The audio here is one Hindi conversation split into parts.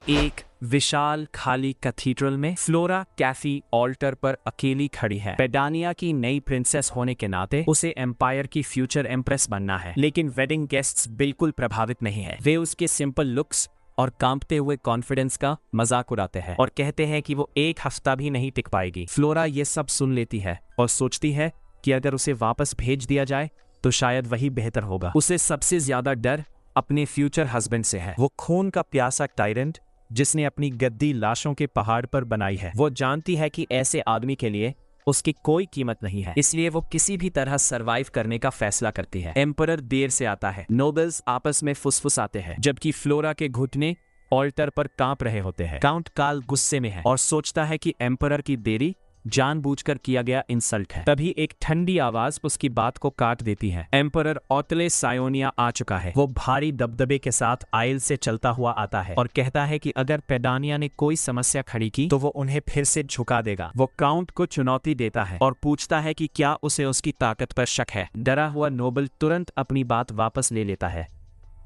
एक विशाल खाली कैथीड्रल में फ्लोरा कैफी ऑल्टर पर अकेली खड़ी है। पेडानिया की नई प्रिंसेस होने के नाते उसे एम्पायर की फ्यूचर एम्प्रेस बनना है, लेकिन वेडिंग गेस्ट्स बिल्कुल प्रभावित नहीं है। वे उसके सिंपल लुक्स और कांपते हुए कॉन्फिडेंस का मजाक उड़ाते हैं और कहते हैं कि वो एक हफ्ता भी नहीं टिक पाएगी। फ्लोरा ये सब सुन लेती है और सोचती है कि अगर उसे वापस भेज दिया जाए तो शायद वही बेहतर होगा। उसे सबसे ज्यादा डर अपने फ्यूचर हस्बैंड से है। वो खून का प्यासा टायरेंट जिसने अपनी गद्दी लाशों के पहाड़ पर बनाई है। वो जानती है कि ऐसे आदमी के लिए उसकी कोई कीमत नहीं है, इसलिए वो किसी भी तरह सरवाइव करने का फैसला करती है। एम्परर देर से आता है। नोबल्स आपस में फुसफुसाते हैं, जबकि फ्लोरा के घुटने ऑल्टर पर कांप रहे होते हैं। काउंट काल गुस्से में है और सोचता है कि एम्परर की देरी जानबूझकर किया गया इंसल्ट है। तभी एक ठंडी आवाज उसकी बात को काट देती है। एम्परर ओटले सायोनिया आ चुका है। वो भारी दबदबे के साथ आयल से चलता हुआ आता है और कहता है कि अगर पेडानिया ने कोई समस्या खड़ी की तो वो उन्हें फिर से झुका देगा। वो काउंट को चुनौती देता है और पूछता है कि क्या उसे उसकी ताकत पर शक है। डरा हुआ नोबल तुरंत अपनी बात वापस ले लेता है।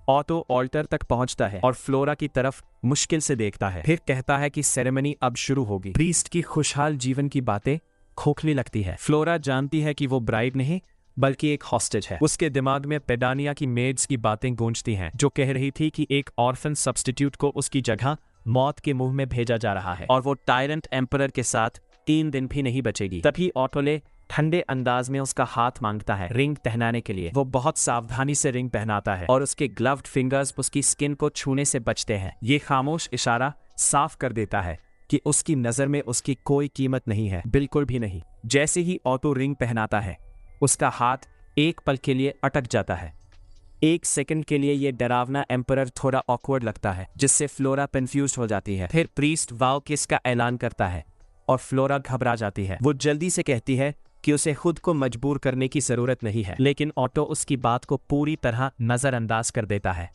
ऑटो ऑल्टर तक पहुंचता है और फ्लोरा की तरफ मुश्किल से देखता है, फिर कहता है कि सेरेमनी अब शुरू होगी। प्रीस्ट की खुशहाल जीवन की बातें खोखली लगती है। फ्लोरा जानती है कि वो ब्राइड नहीं बल्कि एक हॉस्टेज है। उसके दिमाग में पेडानिया की मेड्स की बातें गूंजती हैं, जो कह रही थी कि एक ऑर्फन सब्स्टिट्यूट को उसकी जगह मौत के मुंह में भेजा जा रहा है और वो टायरेंट एम्परर के साथ 3 दिन भी नहीं बचेगी। तभी ऑटोले ठंडे अंदाज में उसका हाथ मांगता है रिंग पहनाने के लिए। वो बहुत सावधानी से रिंग पहनाता है और उसके ग्लव्ड फिंगर्स उसकी स्किन को छूने से बचते हैं। ये खामोश इशारा साफ कर देता है कि उसकी नजर में उसकी कोई कीमत नहीं है, बिल्कुल भी नहीं। जैसे ही ऑटो रिंग पहनाता है, उसका हाथ एक पल के लिए अटक जाता है। 1 सेकंड के लिए ये डरावना एम्परर थोड़ा ऑकवर्ड लगता है, जिससे फ्लोरा कंफ्यूज हो जाती है। फिर प्रीस्ट वाव किस का ऐलान करता है और फ्लोरा घबरा जाती है। वो जल्दी से कहती है कि उसे खुद को मजबूर करने की जरूरत नहीं है, लेकिन ऑटो उसकी बात को पूरी तरह नजरअंदाज कर देता है।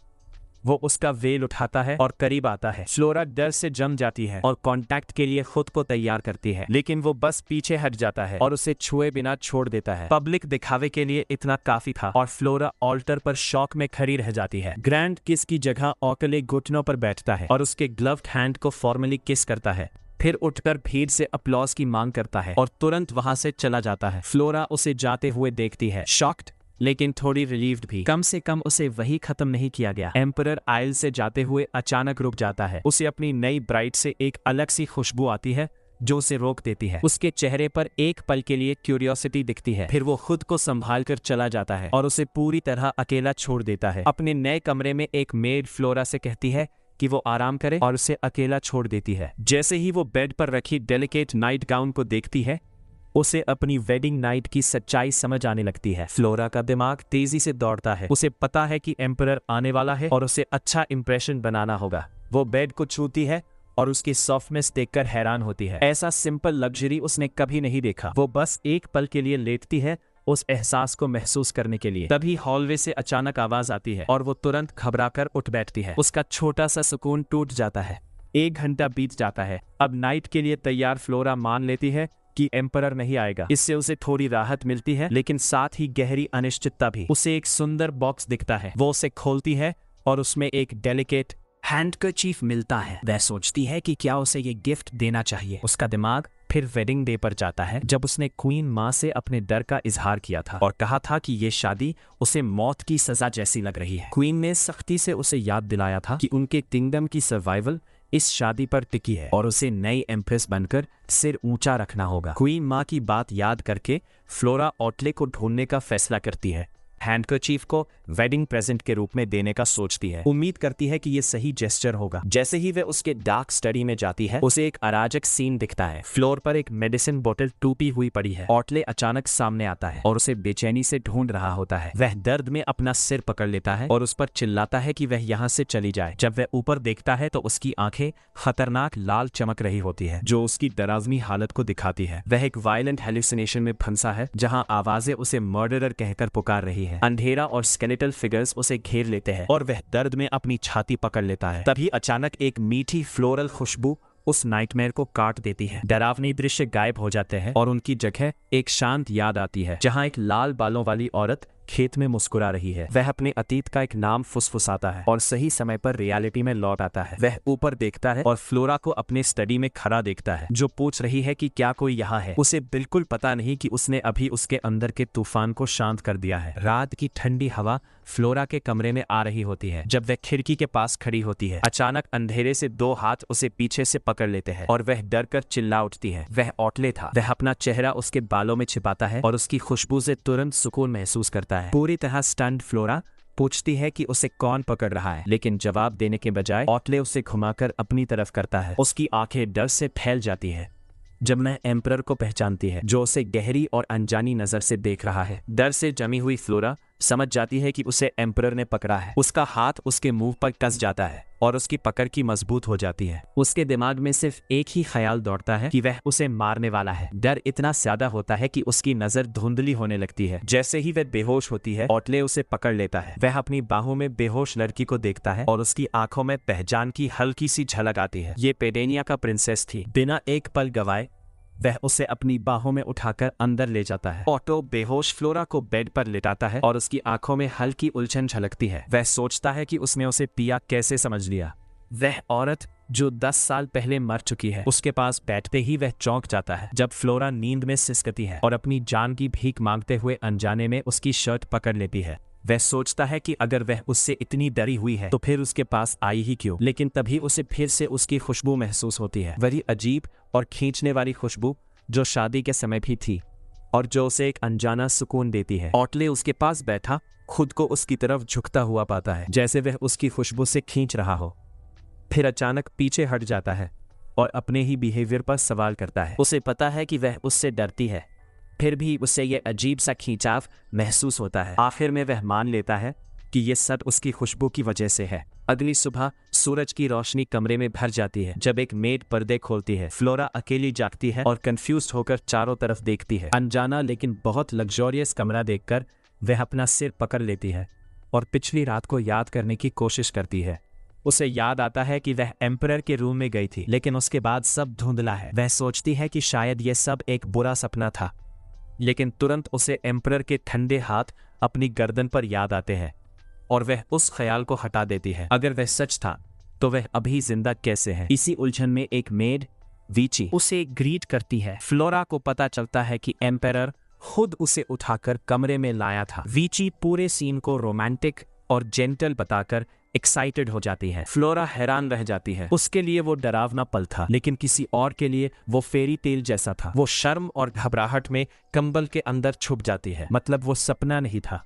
वो उसका वेल उठाता है और करीब आता है। फ्लोरा डर से जम जाती है और कांटेक्ट के लिए खुद को तैयार करती है, लेकिन वो बस पीछे हट जाता है और उसे छुए बिना छोड़ देता है। पब्लिक दिखावे के लिए इतना काफी था और फ्लोरा ऑल्टर पर शॉक में खड़ी रह जाती है। ग्रैंड किस की जगह ऑटले घुटनों पर बैठता है और उसके ग्लव्ड हैंड को फॉर्मली किस करता है। फिर उठकर भीड़ से अपलॉज की मांग करता है और तुरंत वहां से चला जाता है। फ्लोरा उसे जाते हुए देखती है, शॉक्ड लेकिन थोड़ी रिलीव्ड भी। कम से कम उसे वही खत्म नहीं किया गया। एम्परर आयल से जाते हुए अचानक रुक जाता है। उसे अपनी नई ब्राइड से एक अलग सी खुशबू आती है जो उसे रोक देती है। उसके चेहरे पर एक पल के लिए क्यूरियोसिटी दिखती है, फिर वो खुद को संभाल कर चला जाता है और उसे पूरी तरह अकेला छोड़ देता है। अपने नए कमरे में एक मेड फ्लोरा से कहती है कि वो आराम करे और उसे अकेला छोड़ देती है। जैसे ही वो बेड पर रखी डेलिकेट नाइट गाउन को देखती है, उसे अपनी वेडिंग नाइट की सच्चाई समझ आने लगती है। फ्लोरा का दिमाग तेजी से दौड़ता है। उसे पता है कि एम्परर आने वाला है और उसे अच्छा इंप्रेशन बनाना होगा। वो बेड को छूती है और उसकी सॉफ्टनेस देखकर हैरान होती है। ऐसा सिंपल लग्जरी उसने कभी नहीं देखा। वो बस एक पल के लिए लेटती है उस एहसास को महसूस करने के लिए। तभी हॉलवे से अचानक आवाज आती है और वो तुरंत घबराकर उठ बैठती है। उसका छोटा सा सुकून टूट जाता है। 1 घंटा बीत जाता है। अब नाइट के लिए तैयार फ्लोरा मान लेती है कि एम्परर नहीं आएगा। इससे उसे थोड़ी राहत मिलती है, लेकिन साथ ही गहरी अनिश्चितता भी। उसे एक सुंदर बॉक्स दिखता है। वो उसे खोलती है और उसमें एक डेलिकेट हैंडकरचीफ मिलता है। वह सोचती है कि क्या उसे ये गिफ्ट देना चाहिए। उसका दिमाग फिर वेडिंग डे पर जाता है, जब उसने क्वीन माँ से अपने डर का इजहार किया था और कहा था कि ये शादी उसे मौत की सजा जैसी लग रही है। क्वीन ने सख्ती से उसे याद दिलाया था कि उनके किंगडम की सर्वाइवल इस शादी पर टिकी है और उसे नई एम्प्रेस बनकर सिर ऊंचा रखना होगा। क्वीन माँ की बात याद करके फ्लोरा ऑटले को ढूंढने का फैसला करती है। हैंडकरचीफ को वेडिंग प्रेजेंट के रूप में देने का सोचती है। उम्मीद करती है कि ये सही जेस्चर होगा। जैसे ही वह उसके डार्क स्टडी में जाती है, उसे एक अराजक सीन दिखता है। फ्लोर पर एक मेडिसिन बोतल टूटी हुई पड़ी है। ऑटले अचानक सामने आता है और उसे बेचैनी से ढूंढ रहा होता है। वह दर्द में अपना सिर पकड़ लेता है और उस पर चिल्लाता है कि वह यहाँ से चली जाए। जब वह ऊपर देखता है तो उसकी आंखें खतरनाक लाल चमक रही होती है, जो उसकी डरावनी हालत को दिखाती है। वह एक वायलेंट हेलुसिनेशन में फंसा है, जहाँ आवाजें उसे मर्डरर कहकर पुकार रही है। अंधेरा और स्केलेटल फिगर्स उसे घेर लेते हैं और वह दर्द में अपनी छाती पकड़ लेता है। तभी अचानक एक मीठी फ्लोरल खुशबू उस नाइटमेयर को काट देती है। डरावनी दृश्य गायब हो जाते हैं और उनकी जगह एक शांत याद आती है, जहां एक लाल बालों वाली औरत खेत में मुस्कुरा रही है। वह अपने अतीत का एक नाम फुसफुसाता है और सही समय पर रियलिटी में लौट आता है। वह ऊपर देखता है और फ्लोरा को अपने स्टडी में खड़ा देखता है, जो पूछ रही है कि क्या कोई यहाँ है। उसे बिल्कुल पता नहीं कि उसने अभी उसके अंदर के तूफान को शांत कर दिया है। रात की ठंडी हवा फ्लोरा के कमरे में आ रही होती है। जब वह खिड़की के पास खड़ी होती है, अचानक अंधेरे से दो हाथ उसे पीछे से पकड़ लेते हैं और वह डर कर चिल्ला उठती है। वह ऑटले था। वह अपना चेहरा उसके बालों में छिपाता है और उसकी खुशबू से तुरंत सुकून महसूस करता है। पूरी तरह स्टन्ड फ्लोरा पूछती है कि उसे कौन पकड़ रहा है, लेकिन जवाब देने के बजाय ऑटले उसे घुमाकर अपनी तरफ करता है। उसकी आंखें डर से फैल जाती है जब मैं एम्परर को पहचानती है, जो उसे गहरी और अनजानी नजर से देख रहा है। डर से जमी हुई फ्लोरा समझ जाती है कि उसे एम्परर ने पकड़ा है। उसका हाथ उसके मुंह पर कस जाता है और उसकी पकड़ की मजबूत हो जाती है। उसके दिमाग में सिर्फ एक ही ख्याल दौड़ता है कि वह उसे मारने वाला है। डर इतना ज्यादा होता है कि उसकी नजर धुंधली होने लगती है। जैसे ही वह बेहोश होती है, ऑटले उसे पकड़ लेता है। वह अपनी बाहों में बेहोश लड़की को देखता है और उसकी आंखों में पहचान की हल्की सी झलक आती है। ये पेडेनिया का प्रिंसेस थी। बिना एक पल गवाए वह उसे अपनी बाहों में उठाकर अंदर ले जाता है। ऑटो बेहोश फ्लोरा को बेड पर लिटाता है और उसकी आंखों में हल्की उलझन झलकती है। वह सोचता है कि उसने उसे पिया कैसे समझ लिया। वह औरत जो 10 साल पहले मर चुकी है, उसके पास बैठते ही वह चौंक जाता है जब फ्लोरा नींद में सिसकती है और अपनी जान की भीख मांगते हुए अनजाने में उसकी शर्ट पकड़ लेती है। वह सोचता है कि अगर वह उससे इतनी डरी हुई है तो फिर उसके पास आई ही क्यों। लेकिन तभी उसे फिर से उसकी खुशबू महसूस होती है, वही अजीब और खींचने वाली खुशबू जो शादी के समय भी थी और जो उसे एक अनजाना सुकून देती है। ऑटले उसके पास बैठा खुद को उसकी तरफ झुकता हुआ पाता है, जैसे वह उसकी खुशबू से खींच रहा हो। फिर अचानक पीछे हट जाता है और अपने ही बिहेवियर पर सवाल करता है। उसे पता है कि वह उससे डरती है, फिर भी उसे यह अजीब सा खींचाव महसूस होता है। आखिर में वह मान लेता है कि यह सब उसकी खुशबू की वजह से है। अगली सुबह सूरज की रोशनी कमरे में भर जाती है जब एक मेड पर्दे खोलती है। फ्लोरा अकेली जागती है और कंफ्यूज होकर चारों तरफ देखती है। अनजाना लेकिन बहुत लग्जोरियस कमरा देखकर वह अपना सिर पकड़ लेती है और पिछली रात को याद करने की कोशिश करती है। उसे याद आता है कि वह एम्परर के रूम में गई थी, लेकिन उसके बाद सब धुंधला है। वह सोचती है कि शायद यह सब एक बुरा सपना था, लेकिन तुरंत उसे एम्परर के ठंडे हाथ अपनी गर्दन पर याद आते हैं और वह उस ख्याल को हटा देती है। अगर वह सच था तो वह अभी जिंदा कैसे है। इसी उलझन में एक मेड वीची उसे ग्रीट करती है। फ्लोरा को पता चलता है कि एम्परर खुद उसे उठाकर कमरे में लाया था। वीची पूरे सीन को रोमांटिक और जेंटल बताकर एक्साइटेड हो जाती है। फ्लोरा हैरान रह जाती है। उसके लिए वो डरावना पल था, लेकिन किसी और के लिए वो फेरी टेल जैसा था। वो शर्म और घबराहट में कंबल के अंदर छुप जाती है। मतलब वो सपना नहीं था,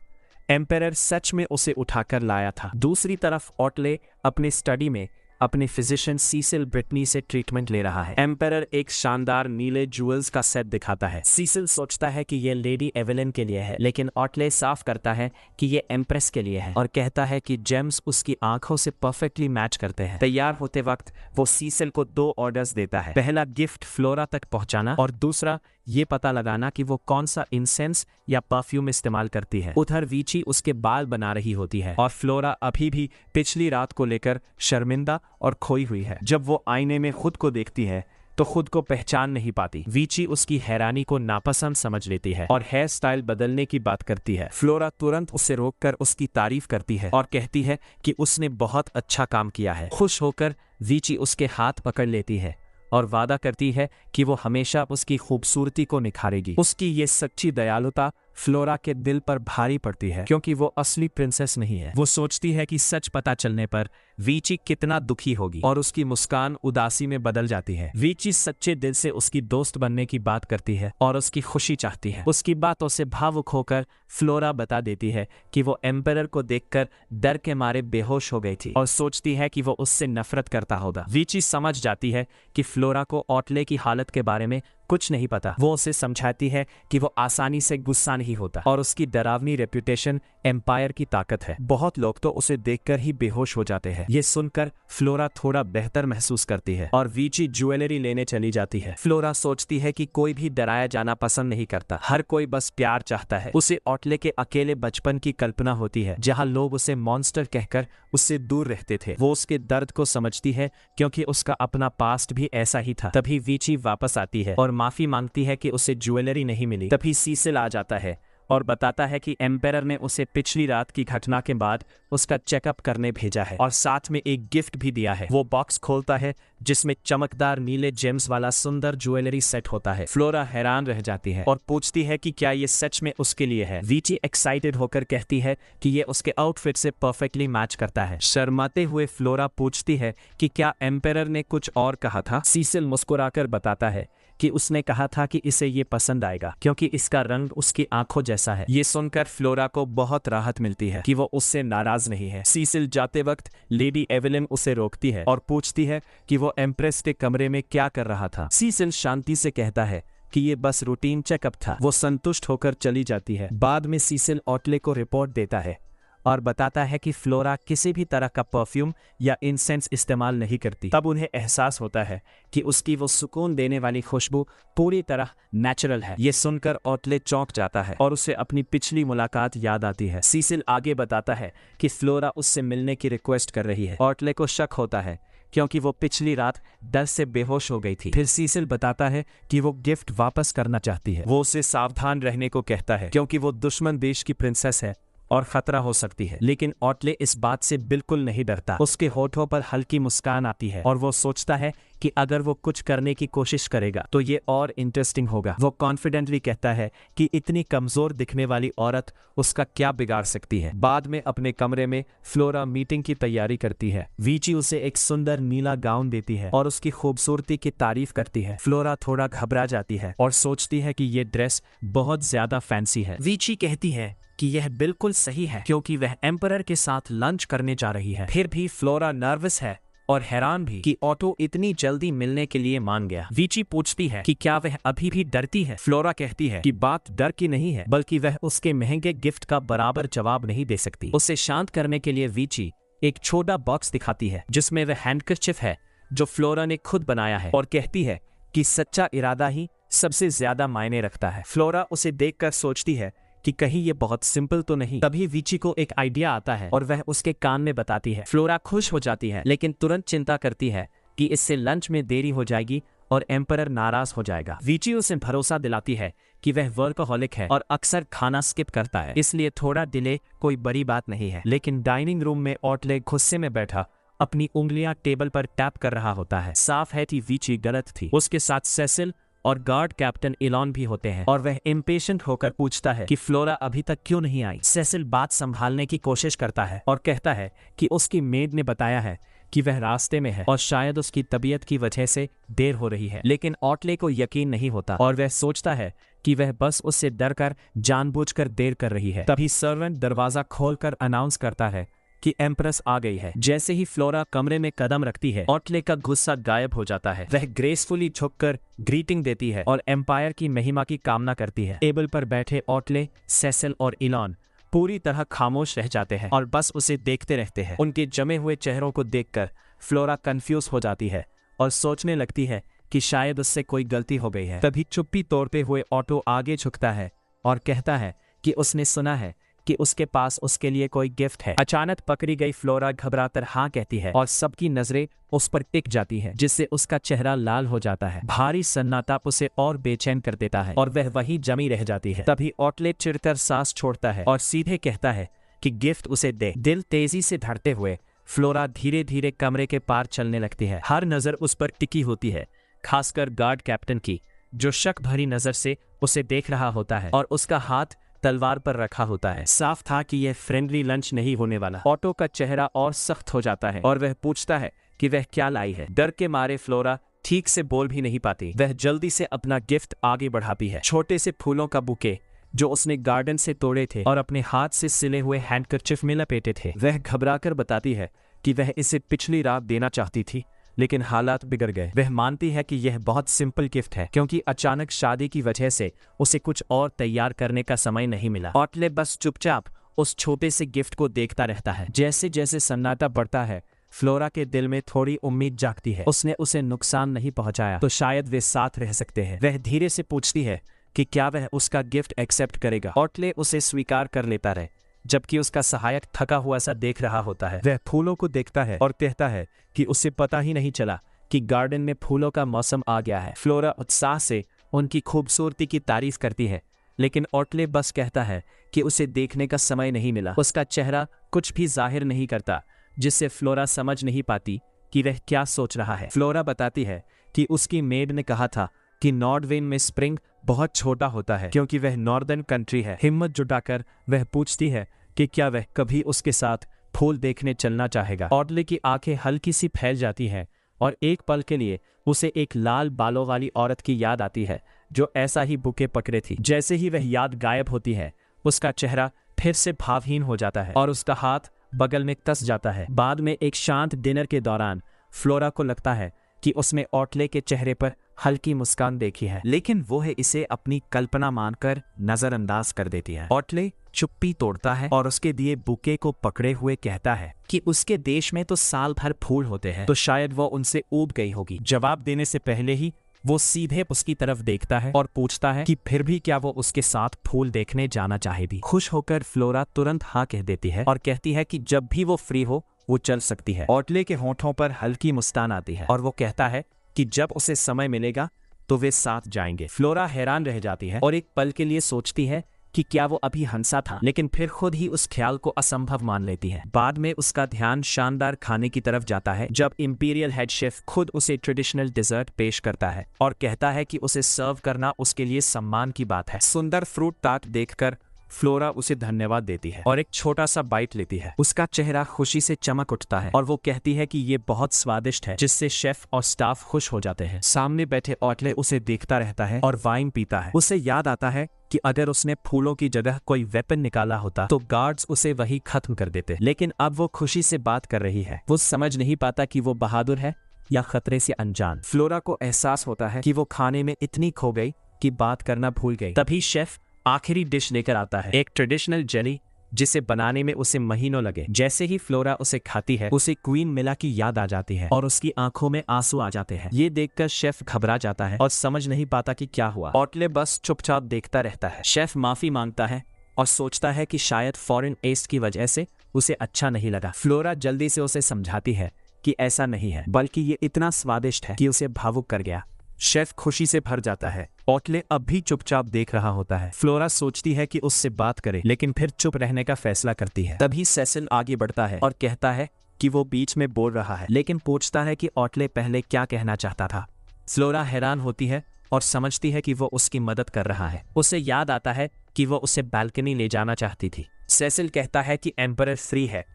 एम्परर सच में उसे उठाकर लाया था। दूसरी तरफ ऑटले अपने स्टडी में अपने फिजिशियन सीसिल ब्रिटनी से ट्रीटमेंट ले रहा है। एम्परर एक शानदार नीले ज्वेल्स का सेट दिखाता है। सीसिल सोचता है कि यह लेडी एवेलिन के लिए है, लेकिन ऑटले साफ करता है कि यह एम्प्रेस के लिए है और कहता है कि जेम्स उसकी आंखों से परफेक्टली मैच करते हैं। तैयार होते वक्त वो सीसिल को 2 ऑर्डर्स देता है। पहला गिफ्ट फ्लोरा तक पहुंचाना और दूसरा ये पता लगाना कि वो कौन सा इंसेंस या परफ्यूम इस्तेमाल करती है। उधर वीची उसके बाल बना रही होती है और फ्लोरा अभी भी पिछली रात को लेकर शर्मिंदा और खोई हुई है। जब वो आईने में खुद को देखती है तो खुद को पहचान नहीं पाती। वीची उसकी हैरानी को नापसंद समझ लेती है और हेयर स्टाइल बदलने की बात करती है। फ्लोरा तुरंत उसे रोककर उसकी तारीफ करती है और कहती है कि उसने बहुत अच्छा काम किया है। खुश होकर वीची उसके हाथ पकड़ लेती है और वादा करती है कि वो हमेशा उसकी खूबसूरती को निखारेगी। उसकी ये सच्ची दयालुता फ्लोरा के दिल पर भारी पड़ती है, क्योंकि वो असली प्रिंसेस नहीं है। वो सोचती है कि सच पता चलने पर वीची कितना दुखी होगी और उसकी मुस्कान उदासी में बदल जाती है। वीची सच्चे दिल से उसकी दोस्त बनने की बात करती है और उसकी खुशी चाहती है। उसकी बातों से भावुक होकर फ्लोरा बता देती है कि वो एम्परर को देखकर डर के मारे बेहोश हो गई थी और सोचती है कि वो उससे नफरत करता होगा। वीची समझ जाती है कि फ्लोरा को ऑटले की हालत के बारे में कुछ नहीं पता। वो उसे समझाती है कि वो आसानी से गुस्सा नहीं होता और उसकी डरावनी रेप्यूटेशन एम्पायर की ताकत है। बहुत लोग तो उसे देखकर ही बेहोश हो जाते हैं। ये सुनकर फ्लोरा थोड़ा बेहतर महसूस करती है और वीची ज्वेलरी लेने चली जाती है। फ्लोरा सोचती है कि कोई भी डराया जाना पसंद नहीं करता, हर कोई बस प्यार चाहता है। उसे ऑटले के अकेले बचपन की कल्पना होती है, जहाँ लोग उसे मॉन्स्टर कहकर उससे दूर रहते थे। वो उसके दर्द को समझती है, क्योंकि उसका अपना पास्ट भी ऐसा ही था। तभी वीची वापस आती है और माफी मांगती है कि उसे ज्वेलरी नहीं मिली। तभी सीसिल आ जाता है और बताता है कि एम्पायर ने उसे पिछली रात की घटना के बाद उसका चेकअप करने भेजा है और साथ में एक गिफ्ट भी दिया है। वो बॉक्स खोलता है जिसमें चमकदार नीले जेम्स वाला सुंदर ज्वेलरी सेट होता है। फ्लोरा हैरान रह जाती है और पूछती है कि क्या ये सच में उसके लिए है। वीची एक्साइटेड होकर कहती है कि ये उसके आउटफिट से परफेक्टली मैच करता है। शर्माते हुए फ्लोरा पूछती है कि क्या एम्पायर ने कुछ और कहा था। सीसिल मुस्कुराकर बताता है कि उसने कहा था कि इसे ये पसंद आएगा क्योंकि इसका रंग उसकी आंखों जैसा है। ये सुनकर फ्लोरा को बहुत राहत मिलती है कि वो उससे नाराज नहीं है। सीसिल जाते वक्त लेडी एवेलिन उसे रोकती है और पूछती है कि वो एम्प्रेस के कमरे में क्या कर रहा था। सीसिल शांति से कहता है कि ये बस रूटीन चेकअप था। वो संतुष्ट होकर चली जाती है। बाद में सीसिल ऑटले को रिपोर्ट देता है और बताता है कि फ्लोरा किसी भी तरह का परफ्यूम या इंसेंस इस्तेमाल नहीं करती। तब उन्हें एहसास होता है कि उसकी वो सुकून देने वाली खुशबू पूरी तरह नेचुरल है। ये सुनकर ऑटले चौंक जाता है और उसे अपनी पिछली मुलाकात याद आती है। सीसिल आगे बताता है कि फ्लोरा उससे मिलने की रिक्वेस्ट कर रही है। ऑटले को शक होता है क्योंकि वो पिछली रात डर से बेहोश हो गई थी। फिर सीसिल बताता है कि वो गिफ्ट वापस करना चाहती है। वो उसे सावधान रहने को कहता है क्योंकि वो दुश्मन देश की प्रिंसेस है और खतरा हो सकती है। लेकिन ऑटले इस बात से बिल्कुल नहीं डरता। उसके होठों पर हल्की मुस्कान आती है और वो सोचता है कि अगर वो कुछ करने की कोशिश करेगा तो ये और इंटरेस्टिंग होगा। वो कॉन्फिडेंटली कहता है कि इतनी कमजोर दिखने वाली औरत उसका क्या बिगाड़ सकती है। बाद में अपने कमरे में फ्लोरा मीटिंग की तैयारी करती है। वीची उसे एक सुंदर नीला गाउन देती है और उसकी खूबसूरती की तारीफ करती है। फ्लोरा थोड़ा घबरा जाती है और सोचती है कि ये ड्रेस बहुत ज्यादा फैंसी है। वीची कहती है कि यह बिल्कुल सही है क्योंकि वह एम्परर के साथ लंच करने जा रही है। फिर भी फ्लोरा नर्वस है और हैरान भी कि ऑटो इतनी जल्दी मिलने के लिए मान गया। वीची पूछती है कि क्या वह अभी भी डरती है। फ्लोरा कहती है कि बात डर की नहीं है बल्कि वह उसके महंगे गिफ्ट का बराबर जवाब नहीं दे सकती। उसे शांत करने के लिए वीची एक छोटा बॉक्स दिखाती है जिसमें वह हैंडकरचिफ है जो फ्लोरा ने खुद बनाया है और कहती है कि सच्चा इरादा ही सबसे ज्यादा मायने रखता है। फ्लोरा उसे देखकर सोचती है कि कहीं ये बहुत सिंपल तो नहीं। तभी वीची को एक आइडिया आता है और वह उसके कान में बताती है। फ्लोरा खुश हो जाती है लेकिन तुरंत चिंता करती है कि इससे लंच में देरी हो जाएगी और एम्परर नाराज हो जाएगा। वीची उसे भरोसा दिलाती है कि वह वर्कहोलिक है और अक्सर खाना स्किप करता है, इसलिए थोड़ा डिले कोई बड़ी बात नहीं है। लेकिन डाइनिंग रूम में ऑटले गुस्से में बैठा अपनी उंगलियां टेबल पर टैप कर रहा होता है। साफ है कि वीची गलत थी। उसके साथ सेसिल और गार्ड कैप्टन इलॉन भी होते हैं और वह इम्पेशेंट होकर पूछता है कि फ्लोरा अभी तक क्यों नहीं आई। सेसिल बात संभालने की कोशिश करता है और कहता है कि उसकी मेड ने बताया है कि वह रास्ते में है और शायद उसकी तबीयत की वजह से देर हो रही है। लेकिन ऑटले को यकीन नहीं होता और वह सोचता है कि वह बस उससे डरकर जानबूझकर देर कर रही है। तभी सर्वेंट दरवाजा खोलकर अनाउंस करता है कि एम्प्रेस आ गई है। जैसे ही फ्लोरा कमरे में कदम रखती है ऑटले का गुस्सा गायब हो जाता है। वह ग्रेसफुली झुककर ग्रीटिंग देती है और एम्पायर की महिमा की कामना करती है। टेबल पर बैठे ऑटले, सेसिल और इलॉन पूरी तरह खामोश रह जाते हैं और बस उसे देखते रहते हैं। उनके जमे हुए चेहरों को देखकर फ्लोरा कंफ्यूज हो जाती है और सोचने लगती है कि शायद उससे कोई गलती हो गई है। तभी चुप्पी तोड़ते हुए ऑटो आगे झुकता है और कहता है कि उसने सुना है कि उसके पास उसके लिए कोई गिफ्ट है। अचानक पकड़ी गई फ्लोरा घबराकर हाँ कहती है और सबकी नजरें उस पर टिक जाती है जिससे उसका चेहरा लाल हो जाता है। भारी सन्नाटा उसे और बेचैन कर देता है और वह वहीं जमी रह जाती है। तभी ऑटले चिढ़कर सांस छोड़ता है और सीधे कहता है कि गिफ्ट उसे दे। दिल तेजी से धड़ते हुए फ्लोरा धीरे धीरे कमरे के पार चलने लगती है। हर नजर उस पर टिकी होती है, खासकर गार्ड कैप्टन की, जो शक भरी नजर से उसे देख रहा होता है और उसका हाथ तलवार पर रखा होता है। साफ था कि यह फ्रेंडली लंच नहीं होने वाला। ऑटो का चेहरा और सख्त हो जाता है और वह पूछता है कि वह क्या लाई है। डर के मारे फ्लोरा ठीक से बोल भी नहीं पाती। वह जल्दी से अपना गिफ्ट आगे बढ़ाती है, छोटे से फूलों का बुके जो उसने गार्डन से तोड़े थे और अपने हाथ से सिले हुए हैंडकरचिफ में लपेटे थे। वह घबराकर बताती है कि वह इसे पिछली रात देना चाहती थी लेकिन हालात बिगड़ गए। वह मानती है कि यह बहुत सिंपल गिफ्ट है क्योंकि अचानक शादी की वजह से उसे कुछ और तैयार करने का समय नहीं मिला। ऑटले बस चुपचाप उस छोटे से गिफ्ट को देखता रहता है। जैसे जैसे सन्नाटा बढ़ता है फ्लोरा के दिल में थोड़ी उम्मीद जागती है। उसने उसे नुकसान नहीं पहुंचाया तो शायद वे साथ रह सकते हैं। वह धीरे से पूछती है कि क्या वह उसका गिफ्ट एक्सेप्ट करेगा। ऑटले उसे स्वीकार कर लेता रहे जबकि उसका सहायक थका हुआ सा देख रहा होता है। वह फूलों को देखता है और कहता है कि उसे पता ही नहीं चला कि गार्डन में फूलों का मौसम आ गया है। फ्लोरा उत्साह से उनकी खूबसूरती की तारीफ करती है लेकिन ऑटले बस कहता है कि उसे देखने का समय नहीं मिला। उसका चेहरा कुछ भी जाहिर नहीं करता, जिससे फ्लोरा समझ नहीं पाती कि वह क्या सोच रहा है। फ्लोरा बताती है कि उसकी मेड ने कहा था कि नॉर्डवेन में स्प्रिंग बहुत छोटा होता है क्योंकि वह नॉर्दर्न कंट्री है। हिम्मत जुटाकर वह पूछती है कि क्या वह कभी उसके साथ फूल देखने चलना चाहेगा। ऑटले की आंखें हल्की सी फैल जाती हैं और एक पल के लिए उसे एक लाल बालों वाली औरत की याद आती है जो ऐसा ही बुके पकड़े थी। जैसे ही वह याद गायब होती है, उसका चेहरा फिर से भावहीन हो जाता है और उसका हाथ बगल में कस जाता है। बाद में एक शांत डिनर के दौरान फ्लोरा को लगता है कि उसने ऑटले के चेहरे पर हल्की मुस्कान देखी है, लेकिन वो है इसे अपनी कल्पना मानकर नजरअंदाज कर देती है। ऑटले चुप्पी तोड़ता है और उसके दिए बुके को पकड़े हुए कहता है कि उसके देश में तो साल भर फूल होते हैं, तो शायद वो उनसे ऊब गई होगी। जवाब देने से पहले ही वो सीधे उसकी तरफ देखता है और पूछता है कि फिर भी क्या वो उसके साथ फूल देखने जाना चाहेगी। खुश होकर फ्लोरा तुरंत हाँ कह देती है और कहती है कि जब भी वो फ्री हो वो चल सकती है। ऑटले के होठों पर हल्की मुस्कान आती है और वो कहता है कि जब उसे समय मिलेगा तो वे साथ जाएंगे। फ्लोरा हैरान रह जाती है और एक पल के लिए सोचती है कि क्या वो अभी हंसा था, लेकिन फिर खुद ही उस ख्याल को असंभव मान लेती है। बाद में उसका ध्यान शानदार खाने की तरफ जाता है जब इंपीरियल हेड शेफ खुद उसे ट्रेडिशनल डिजर्ट पेश करता है और कहता है कि उसे सर्व करना उसके लिए सम्मान की बात है। सुंदर फ्रूट टार्ट देखकर फ्लोरा उसे धन्यवाद देती है और एक छोटा सा बाइट लेती है। उसका चेहरा खुशी से चमक उठता है और वो कहती है कि ये बहुत स्वादिष्ट है, जिससे शेफ और स्टाफ खुश हो जाते हैं। सामने बैठे ऑटले उसे देखता रहता है और वाइन पीता है। उसे याद आता है कि अगर उसने फूलों की जगह कोई वेपन निकाला होता तो गार्ड्स उसे वही खत्म कर देते, लेकिन अब वो खुशी से बात कर रही है। वो समझ नहीं पाता कि वो बहादुर है या खतरे से अनजान। फ्लोरा को एहसास होता है कि वो खाने में इतनी खो गई कि बात करना भूल गई। तभी शेफ आखिरी डिश लेकर आता है, एक ट्रेडिशनल जेली जिसे बनाने में उसे महीनों लगे। जैसे ही फ्लोरा उसे खाती है, उसे क्वीन मिला की याद आ जाती है और उसकी आंखों में आंसू आ जाते हैं। ये देखकर शेफ घबरा जाता है और समझ नहीं पाता कि क्या हुआ। ऑटले बस चुपचाप देखता रहता है। शेफ माफी मांगता है और सोचता है कि शायद फॉरेन टेस्ट की वजह से उसे अच्छा नहीं लगा। फ्लोरा जल्दी से उसे समझाती है कि ऐसा नहीं है, बल्कि ये इतना स्वादिष्ट है कि उसे भावुक कर गया। शेफ खुशी से भर जाता है। ऑटले अब भी चुपचाप देख रहा होता है। फ्लोरा सोचती है कि उससे बात करे, लेकिन फिर चुप रहने का फैसला करती है। तभी सेसिल आगे बढ़ता है और कहता है कि वो बीच में बोल रहा है, लेकिन पूछता है कि ऑटले पहले क्या कहना चाहता था। फ्लोरा हैरान होती है और समझती है कि वो उसकी मदद कर रहा है। उसे याद आता है कि वो उसे बालकनी ले जाना चाहती थी। सेसिल कहता है कि एम्परर फ्री है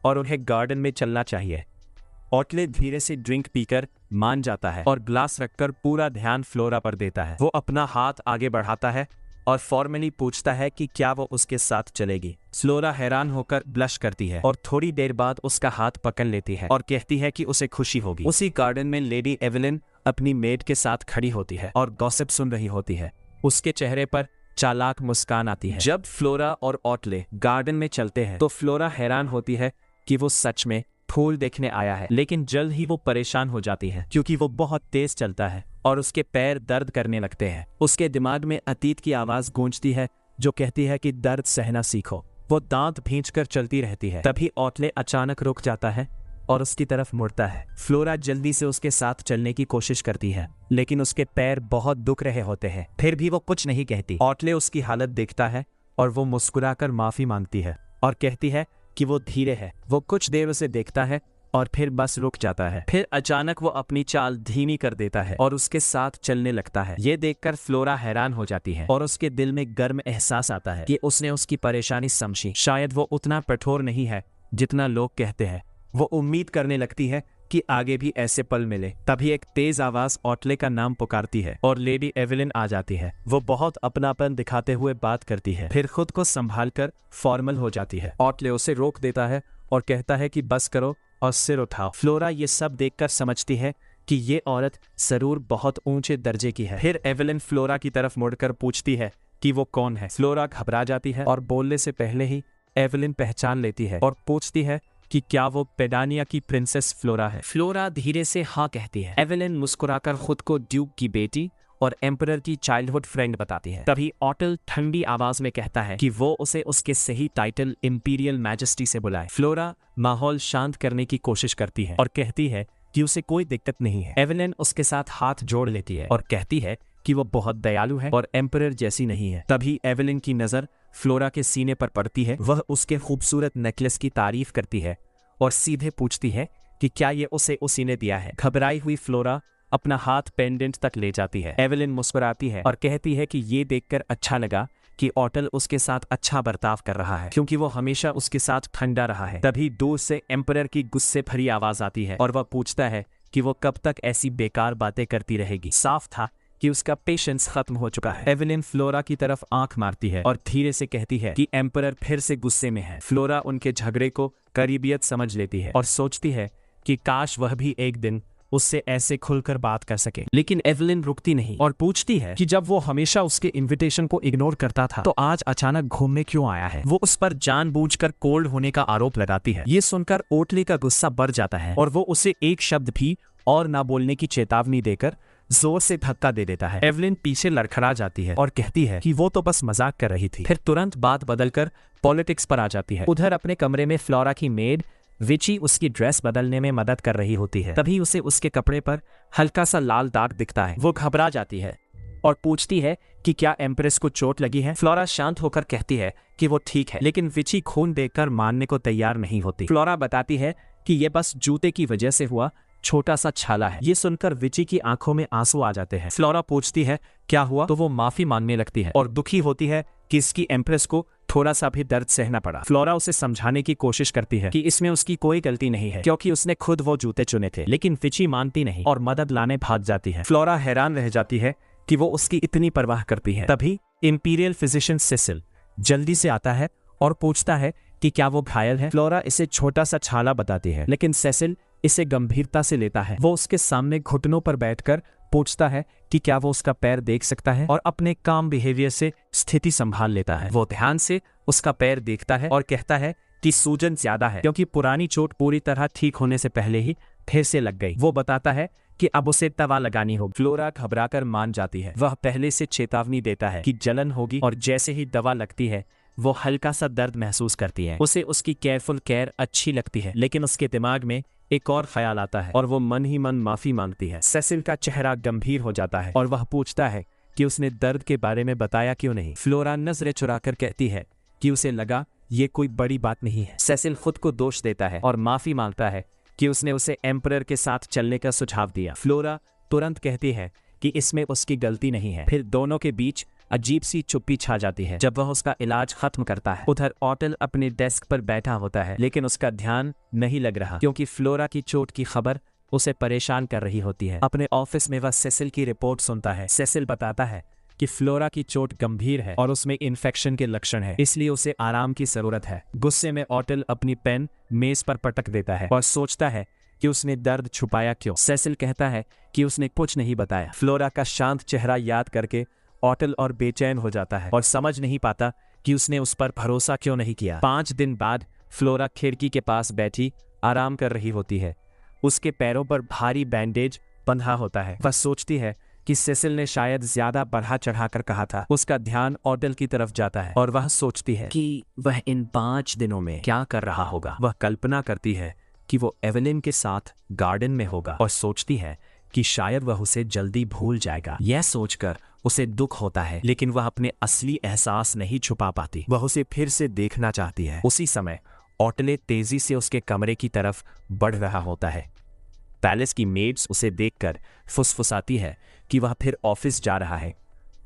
और उन्हें गार्डन में चलना चाहिए। ऑटले धीरे से ड्रिंक पीकर मान जाता है और ग्लास रखकर पूरा ध्यान फ्लोरा पर देता है। वो अपना हाथ आगे बढ़ाता है और फॉर्मली पूछता है कि क्या वो उसके साथ चलेगी। फ्लोरा हैरान होकर ब्लश करती है और थोड़ी देर बाद उसका हाथ पकड़ लेती है और कहती है कि उसे खुशी होगी। उसी गार्डन में लेडी एवेलिन अपनी मेड के साथ खड़ी होती है और गॉसिप सुन रही होती है। उसके चेहरे पर चालाक मुस्कान आती है। जब फ्लोरा और ऑटले गार्डन में चलते हैं तो फ्लोरा हैरान होती है कि वो सच में फूल देखने आया है, लेकिन जल्द ही वो परेशान हो जाती है क्योंकि वो बहुत तेज चलता है और उसके पैर दर्द करने लगते हैं। उसके दिमाग में अतीत की आवाज गूंजती है जो कहती है कि दर्द सहना सीखो। वो दांत भींचकर चलती रहती है। तभी ऑटले अचानक रुक जाता है और उसकी तरफ मुड़ता है। फ्लोरा जल्दी से उसके साथ चलने की कोशिश करती है, लेकिन उसके पैर बहुत दुख रहे होते हैं। फिर भी वो कुछ नहीं कहती। ऑटले उसकी हालत देखता है और वो मुस्कुराकर माफी मांगती है और कहती है कि वो धीरे है। वो कुछ देर उसे देखता है और फिर बस रुक जाता है। फिर अचानक वो अपनी चाल धीमी कर देता है और उसके साथ चलने लगता है। ये देखकर फ्लोरा हैरान हो जाती है और उसके दिल में गर्म एहसास आता है कि उसने उसकी परेशानी समझी। शायद वो उतना कठोर नहीं है जितना लोग कहते हैं। वो उम्मीद करने लगती है कि आगे भी ऐसे पल मिले। तभी एक तेज आवाज ऑटले का नाम पुकारती है और लेडी एवेलिन आ जाती है। वो बहुत अपनापन दिखाते हुए बात करती है, फिर खुद को संभालकर फॉर्मल हो जाती है। ऑटले उसे रोक देता है और कहता है कि बस करो और सिर उठाओ। फ्लोरा ये सब देखकर समझती है कि ये औरत जरूर बहुत ऊंचे दर्जे की है। फिर एवेलिन फ्लोरा की तरफ मुड़कर पूछती है कि वो कौन है। फ्लोरा घबरा जाती है और बोलने से पहले ही एवेलिन पहचान लेती है और पूछती है कि क्या वो पेडानिया की प्रिंसेस फ्लोरा है। फ्लोरा धीरे से हाँ कहती है। एवेलिन मुस्कुराकर खुद को ड्यूक की बेटी और एम्परर की चाइल्डहुड फ्रेंड बताती है। तभी ऑटल ठंडी आवाज में कहता है कि वो उसे उसके सही टाइटल इंपीरियल मैजेस्टी से बुलाए। फ्लोरा माहौल शांत करने की कोशिश करती है और कहती है कि उसे कोई दिक्कत नहीं है। एवेलिन उसके साथ हाथ जोड़ लेती है और कहती है कि वो बहुत दयालु है और एम्परर जैसी नहीं है। तभी एवेलिन की नजर फ्लोरा के सीने पर पड़ती है। वह उसके खूबसूरत नेकलेस की तारीफ करती है और सीधे पूछती है कि क्या ये उसे उसी ने दिया है। घबराई हुई फ्लोरा अपना हाथ पेंडेंट तक ले जाती है। एवेलिन मुस्कुराती है और कहती है कि ये देखकर अच्छा लगा कि ऑटल उसके साथ अच्छा बर्ताव कर रहा है, क्योंकि वो हमेशा उसके साथ ठंडा रहा है। तभी दूर से एम्परर की गुस्से भरी आवाज आती है और वह पूछता है कि वो कब तक ऐसी बेकार बातें करती रहेगी। साफ था कि उसका पेशेंस खत्म हो चुका है। एवेलिन फ्लोरा की तरफ आंख मारती है और धीरे से कहती है कि एम्परर फिर से गुस्से में है। फ्लोरा उनके झगड़े को करीबियत समझ लेती है और सोचती है कि काश वह भी एक दिन उससे ऐसे खुलकर बात कर सके। लेकिन एवेलिन रुकती नहीं और पूछती है कि जब वो हमेशा उसके इनविटेशन को इग्नोर करता था तो आज अचानक घूमने क्यों आया है। वो उस पर जानबूझकर कोल्ड होने का आरोप लगाती है। ये सुनकर ओटले का गुस्सा बढ़ जाता है और वो उसे एक शब्द भी और ना बोलने की चेतावनी देकर जोर से धक्का दे देता है। एवेलिन पीछे लड़खड़ा जाती है और कहती है कि वो तो बस मजाक कर रही थी। फिर तुरंत बात बदलकर पॉलिटिक्स पर आ जाती है। उधर अपने कमरे में फ्लोरा की मेड विची उसकी ड्रेस बदलने में मदद कर रही होती है। तभी उसे उसके कपड़े पर हल्का सा लाल दाग दिखता है। वो घबरा जाती है और पूछती है कि क्या एम्प्रेस को चोट लगी है। फ्लोरा शांत होकर कहती है कि वो ठीक है, लेकिन विची खून देखकर मानने को तैयार नहीं होती। फ्लोरा बताती है कि ये बस जूते की वजह से हुआ छोटा सा छाला है। ये सुनकर विची की आंखों में आंसू आ जाते हैं। फ्लोरा पूछती है क्या हुआ, तो वो माफी मांगने लगती है और दुखी होती है कि इसकी एम्प्रेस को थोड़ा सा भी दर्द सहना पड़ा। फ्लोरा उसे समझाने की कोशिश करती है कि इसमें उसकी कोई गलती नहीं है, क्योंकि उसने खुद वो जूते चुने थे। लेकिन विची मानती नहीं और मदद लाने भाग जाती है। फ्लोरा हैरान रह जाती है कि वो उसकी इतनी परवाह करती है। तभी इंपीरियल फिजिशियन सेसिल जल्दी से आता है और पूछता है कि क्या वो घायल है। फ्लोरा इसे छोटा सा छाला बताती है, लेकिन सेसिल इसे गंभीरता से लेता है। वो उसके सामने घुटनों पर बैठकर पूछता है कि क्या वो उसका पैर देख सकता है और अपने काम बिहेवियर से स्थिति संभाल लेता है। वो ध्यान से उसका पैर देखता है और कहता है कि सूजन ज्यादा है, क्योंकि पुरानी चोट पूरी तरह ठीक होने से पहले ही फिर से लग गई। वो बताता है कि अब उसे दवा लगानी होगी। फ्लोरा घबराकर मान जाती है। वह पहले से चेतावनी देता है कि जलन होगी और जैसे ही दवा लगती है वो हल्का सा दर्द महसूस करती है। उसे उसकी केयरफुल केयर अच्छी लगती है, लेकिन उसके दिमाग में एक और ख्याल आता है और वो मन ही मन माफी मांगती है। सेसिल का चेहरा गंभीर हो जाता है और वह पूछता है कि उसने दर्द के बारे में बताया क्यों नहीं। फ्लोरा नजरें चुराकर कहती है कि उसे लगा ये कोई बड़ी बात नहीं है। सेसिल खुद को दोष देता है और माफी मांगता है कि उसने उसे एम्परर के साथ चलने का सुझाव दिया। फ्लोरा तुरंत कहती है कि इसमें उसकी गलती नहीं है। फिर दोनों के बीच अजीब सी चुप्पी छा जाती है जब वह उसका इलाज खत्म करता है। उधर ऑटल अपने डेस्क पर बैठा होता है, लेकिन उसका ध्यान नहीं लग रहा, क्योंकि फ्लोरा की चोट की खबर उसे परेशान कर रही होती है। अपने ऑफिस में वह सेसिल की रिपोर्ट सुनता है। सेसिल बताता है कि फ्लोरा की चोट गंभीर है और उसमें इन्फेक्शन के लक्षण है, इसलिए उसे आराम की जरूरत है। गुस्से में ऑटल अपनी पेन मेज पर पटक देता है और सोचता है कि उसने दर्द छुपाया क्यों। सेसिल कहता है कि उसने कुछ नहीं बताया। फ्लोरा का शांत चेहरा याद करके ऑटल और बेचैन हो जाता है और समझ नहीं पाता कि उसने उस पर भरोसा क्यों नहीं किया। 5 दिन बाद फ्लोरा खिड़की के पास बैठी आराम कर रही होती है। उसके पैरों पर भारी बैंडेज बंधा होता है। वह सोचती है कि सेसिल ने शायद ज्यादा बढ़ा चढ़ाकर कहा था। उसका ध्यान ऑटल की तरफ जाता है और वह सोचती है कि वह इन 5 दिनों में क्या कर रहा होगा। वह कल्पना करती है कि वो एवेलिन के साथ गार्डन में होगा और सोचती है कि शायद वह उसे जल्दी भूल जाएगा। यह सोचकर उसे दुख होता है, लेकिन वह अपने असली एहसास नहीं छुपा पाती। वह उसे फिर से देखना चाहती है। उसी समय ऑटले तेजी से उसके कमरे की तरफ बढ़ रहा होता है। पैलेस की मेड्स उसे देखकर फुसफुसाती है कि वह फिर ऑफिस जा रहा है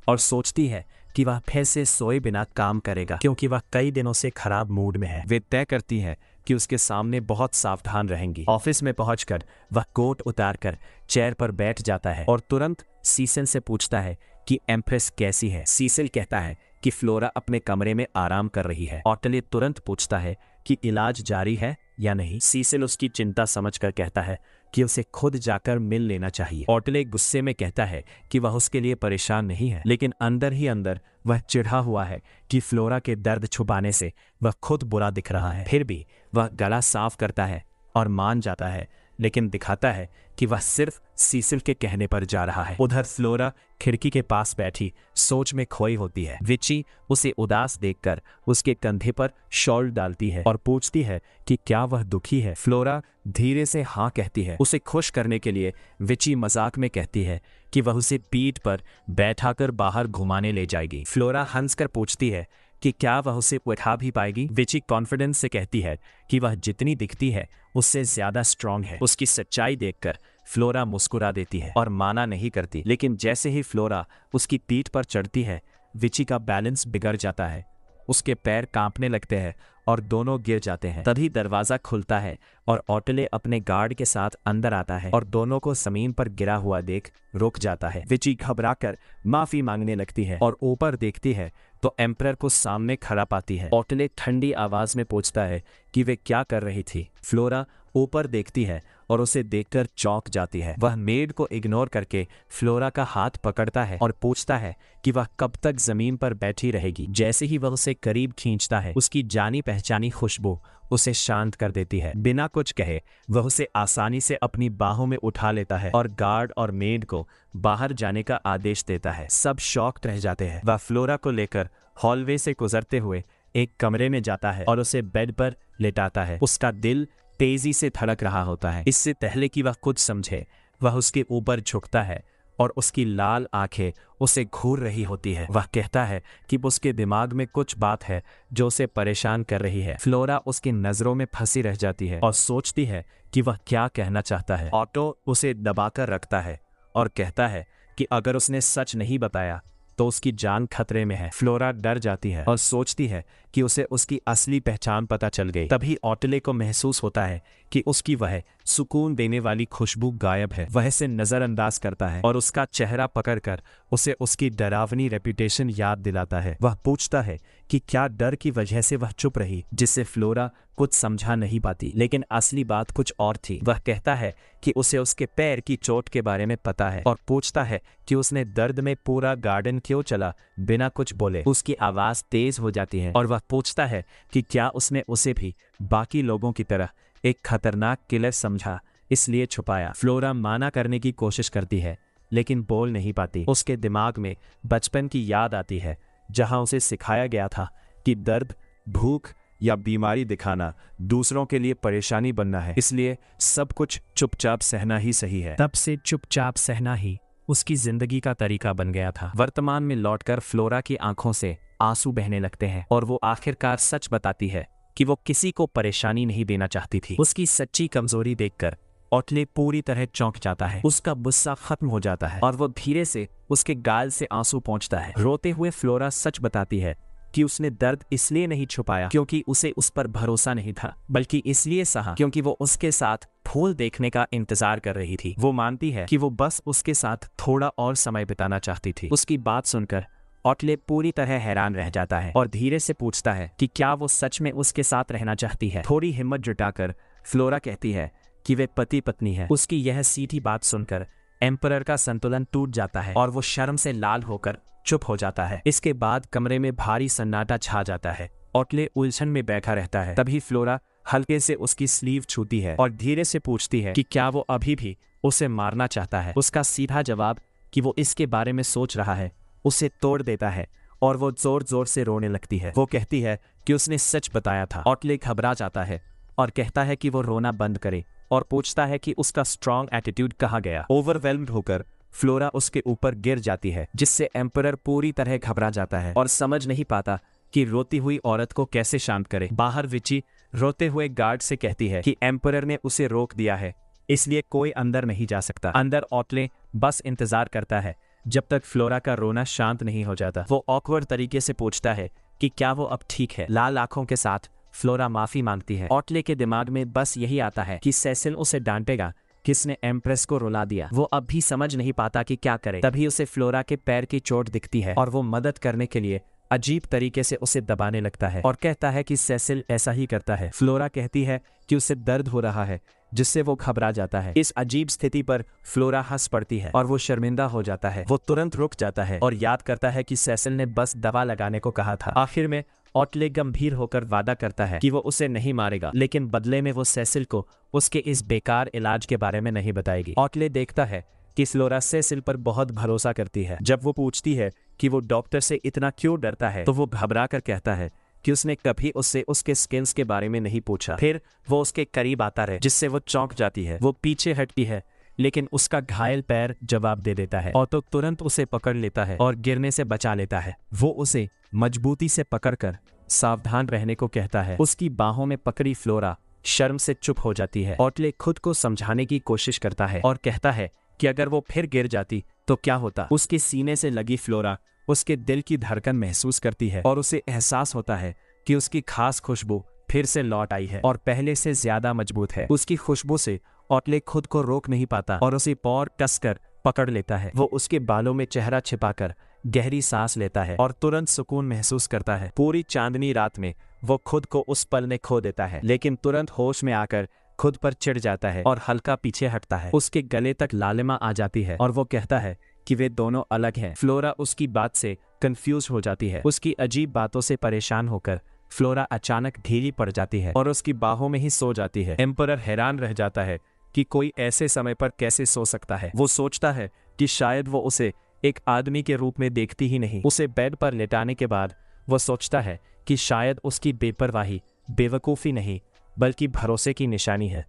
और सोचती है कि वह फिर से सोए बिना काम करेगा, क्योंकि वह कई दिनों से खराब मूड में है। वे तय करती है कि उसके सामने बहुत सावधान रहेंगी। ऑफिस में पहुंचकर वह कोट उतारकर चेयर पर बैठ जाता है और तुरंत सीसेल से पूछता है कि एम्प्रेस कैसी है। सीसेल कहता है कि फ्लोरा अपने कमरे में आराम कर रही है। ऑटले तुरंत पूछता है कि इलाज जारी है या नहीं। सीसेल उसकी चिंता समझकर कहता है कि उसे खुद जाकर मिल लेना चाहिए। ऑटले गुस्से में कहता है कि वह उसके लिए परेशान नहीं है, लेकिन अंदर ही अंदर वह चिढ़ा हुआ है कि फ्लोरा के दर्द छुपाने से वह खुद बुरा दिख रहा है। फिर भी वह गला साफ करता है और मान जाता है लेकिन दिखाता है कि वह सिर्फ सीसिल के कहने पर जा रहा है। उधर फ्लोरा खिड़की के पास बैठी सोच में खोई होती है। विची उसे उदास देखकर उसके कंधे पर शॉल डालती है और पूछती है कि क्या वह दुखी है। फ्लोरा धीरे से हाँ कहती है। उसे खुश करने के लिए विची मजाक में कहती है कि वह उसे पीठ पर बैठाकर बाहर घुमाने ले जाएगी। फ्लोरा हंसकर पूछती है कि क्या वह उसे उठा भी पाएगी। विची कॉन्फिडेंस से कहती है कि वह जितनी दिखती है उससे ज्यादा स्ट्रांग है। उसकी सच्चाई देखकर फ्लोरा मुस्कुरा देती है और माना नहीं करती, लेकिन जैसे ही फ्लोरा उसकी पीठ पर चढ़ती है विची का बैलेंस बिगड़ जाता है। उसके पैर कांपने लगते हैं और दोनों गिर जाते हैं। तभी दरवाजा खुलता है और ओटले अपने गार्ड के साथ अंदर आता है और दोनों को जमीन पर गिरा हुआ देख रुक जाता है। विची घबराकर माफी मांगने लगती है और ऊपर देखती है तो एम्परर को सामने खड़ा पाती है। ओटले ठंडी आवाज में पूछता है कि वे क्या कर रही थी। फ्लोरा ऊपर देखती है और उसे देखकर चौंक जाती है। वह मेड को इग्नोर करके फ्लोरा का हाथ पकड़ता है और पूछता है कि वह कब तक जमीन पर बैठी रहेगी। जैसे ही वह उसे करीब खींचता है उसकी जानी पहचानी खुशबू उसे शांत कर देती है। बिना कुछ कहे वह उसे आसानी से अपनी बाहों में उठा लेता है और गार्ड और मेड को बाहर जाने का आदेश देता है। सब शॉक्ड रह जाते हैं। वह फ्लोरा को लेकर हॉलवे से गुजरते हुए एक कमरे में जाता है और उसे बेड पर लेटाता है। उसका दिल तेजी से धड़क रहा होता है। इससे पहले कि वह कुछ समझे वह उसके ऊपर झुकता है और उसकी लाल आंखें उसे घूर रही होती है। वह कहता है कि उसके दिमाग में कुछ बात है जो उसे परेशान कर रही है। फ्लोरा उसकी नजरों में फंसी रह जाती है और सोचती है कि वह क्या कहना चाहता है। ऑटो उसे दबाकर रखता है और कहता है कि अगर उसने सच नहीं बताया तो उसकी जान खतरे में है। फ्लोरा डर जाती है और सोचती है कि उसे उसकी असली पहचान पता चल गई। तभी ओटले को महसूस होता है कि उसकी वह सुकून देने वाली खुशबू गायब है। वह इसे नजरअंदाज करता है और उसका चेहरा पकड़कर उसे उसकी डरावनी रेपुटेशन याद दिलाता है। वह पूछता है कि क्या डर की वजह से वह चुप रही, जिससे फ्लोरा कुछ समझा नहीं पाती, लेकिन असली बात कुछ और थी। वह कहता है कि उसे उसके पैर की चोट के बारे में पता है और पूछता है कि उसने दर्द में पूरा गार्डन क्यों चला बिना कुछ बोले। उसकी आवाज तेज हो जाती है और वह पूछता है कि क्या उसने उसे भी बाकी लोगों की तरह एक खतरनाक किलर समझा, इसलिए छुपाया। फ्लोरा माना करने की कोशिश करती है लेकिन बोल नहीं पाती। उसके दिमाग में बचपन की याद आती है जहां उसे सिखाया गया था कि दर्द, भूख या बीमारी दिखाना दूसरों के लिए परेशानी बनना है, इसलिए सब कुछ चुपचाप सहना ही सही है। तब से चुपचाप सहना ही उसकी जिंदगी का तरीका बन गया था। वर्तमान में लौटकर फ्लोरा की आंखों से आंसू बहने लगते हैं और वो आखिरकार सच बताती है कि वो किसी को परेशानी नहीं देना चाहती थी। उसकी सच्ची कमजोरी देखकर ओटले पूरी तरह चौंक जाता है। उसका गुस्सा खत्म हो जाता है और वो धीरे से उसके गाल से आंसू पोंछता है। रोते हुए फ्लोरा सच बताती है कि उसने दर्द इसलिए नहीं छुपाया क्योंकि उसे उस पर भरोसा नहीं था, बल्कि इसलिए सहा क्योंकि वो उसके साथ फूल देखने का इंतजार कर रही थी। वो मानती है कि वो बस उसके साथ थोड़ा और समय बिताना चाहती थी। उसकी बात सुनकर ओटले पूरी तरह हैरान रह जाता है और धीरे से पूछता है कि क्या वो सच में उसके साथ रहना चाहती है। थोड़ी हिम्मत जुटाकर फ्लोरा कहती है कि वे पति पत्नी है। उसकी यह सीधी बात सुनकर एम्परर का संतुलन टूट जाता है और वो शर्म से लाल होकर चुप हो जाता है। इसके बाद कमरे में भारी सन्नाटा छा जाता है। ओटले उलझन में बैठा रहता है। तभी फ्लोरा हल्के से उसकी स्लीव छूती है और धीरे से पूछती है कि क्या वो अभी भी उसे मारना चाहता है। उसका सीधा जवाब कि वो इसके बारे में सोच रहा है उसे तोड़ देता है और वो जोर जोर से रोने लगती है। वो कहती है कि उसने सच बताया था। ओटले घबरा जाता है और कहता है कि वो रोना बंद करे और पूछता है कि उसका स्ट्रॉन्ग एटीट्यूड कहाँ गया। ओवरवेल्म्ड होकर फ्लोरा उसके ऊपर गिर जाती है, जिससे एम्परर पूरी तरह घबरा जाता है और समझ नहीं पाता कि रोती हुई औरत को कैसे शांत करे। बाहर विची रोते हुए गार्ड से कहती है कि एम्परर ने उसे रोक दिया है, इसलिए कोई अंदर नहीं जा सकता। अंदर ओटले बस इंतजार करता है जब तक फ्लोरा का रोना शांत नहीं हो जाता। वो ऑकवर्ड तरीके से पूछता है कि क्या वो अब ठीक है। लाल आंखों के साथ फ्लोरा माफी मांगती है। ओटले के दिमाग में बस यही आता है कि सेसिल उसे डांटेगा, किसने एम्प्रेस को रुला दिया। वो अब भी समझ नहीं पाता कि क्या करे। तभी उसे फ्लोरा के पैर की चोट दिखती है और वो मदद करने के लिए अजीब तरीके से उसे दबाने लगता है और कहता है कि सेसिल ऐसा ही करता है। फ्लोरा कहती है कि उसे दर्द हो रहा है, जिससे वो घबरा जाता है। इस अजीब स्थिति पर फ्लोरा हंस पड़ती है और वो शर्मिंदा हो जाता है। वो तुरंत रुक जाता है और याद करता है कि सेसिल ने बस दवा लगाने को कहा था। आखिर में ऑटले गंभीर होकर वादा करता है कि वो उसे नहीं मारेगा, लेकिन बदले में वो सेसिल को उसके इस बेकार इलाज के बारे में नहीं बताएगी। ऑटले देखता है कि फ्लोरा सेसिल पर बहुत भरोसा करती है। जब वो पूछती है कि वो डॉक्टर से इतना क्यों डरता है, तो वो घबरा कर कहता है कि उसने कभी उससे उसके स्किल्स के बारे में नहीं पूछा। फिर वो उसके करीब आता है, जिससे वो चौंक जाती है। वो पीछे हटती है, लेकिन उसका घायल पैर जवाब दे देता है और तो तुरंत उसे पकड़ लेता है और गिरने से बचा लेता है। वो उसे मजबूती से पकड़कर सावधान रहने को कहता है। उसकी बाहों में पकड़ी फ्लोरा शर्म से चुप हो जाती है। ऑटले खुद को समझाने की कोशिश करता है और कहता है कि अगर वो फिर गिर जाती तो क्या होता। उसके सीने से लगी फ्लोरा उसके दिल की धड़कन महसूस करती है और उसे एहसास होता है कि उसकी खास खुशबू फिर से लौट आई है और पहले से ज्यादा मजबूत है। उसकी खुशबू से ऑटले खुद को रोक नहीं पाता और उसे और कसकर पकड़ लेता है। वो उसके बालों में चेहरा छिपाकर गहरी सांस लेता है और तुरंत सुकून महसूस करता है। पूरी चांदनी रात में वो खुद को उस पल में खो देता है, लेकिन तुरंत होश में आकर खुद पर चिढ़ जाता है और हल्का पीछे हटता है। उसके गले तक लालिमा आ जाती है और वो कहता है कि वे दोनों अलग हैं। फ्लोरा उसकी बात से कंफ्यूज हो जाती है। उसकी अजीब बातों से परेशान होकर फ्लोरा अचानक ढीली पड़ जाती है और उसकी बाहों में ही सो जाती है। एम्परर हैरान रह जाता है कि कोई ऐसे समय पर कैसे सो सकता है। वो सोचता है कि शायद वो उसे एक आदमी के रूप में देखती ही नहीं। उसे बेड पर लेटाने के बाद वो सोचता है कि शायद उसकी बेपरवाही बेवकूफ़ी नहीं बल्कि भरोसे की निशानी है,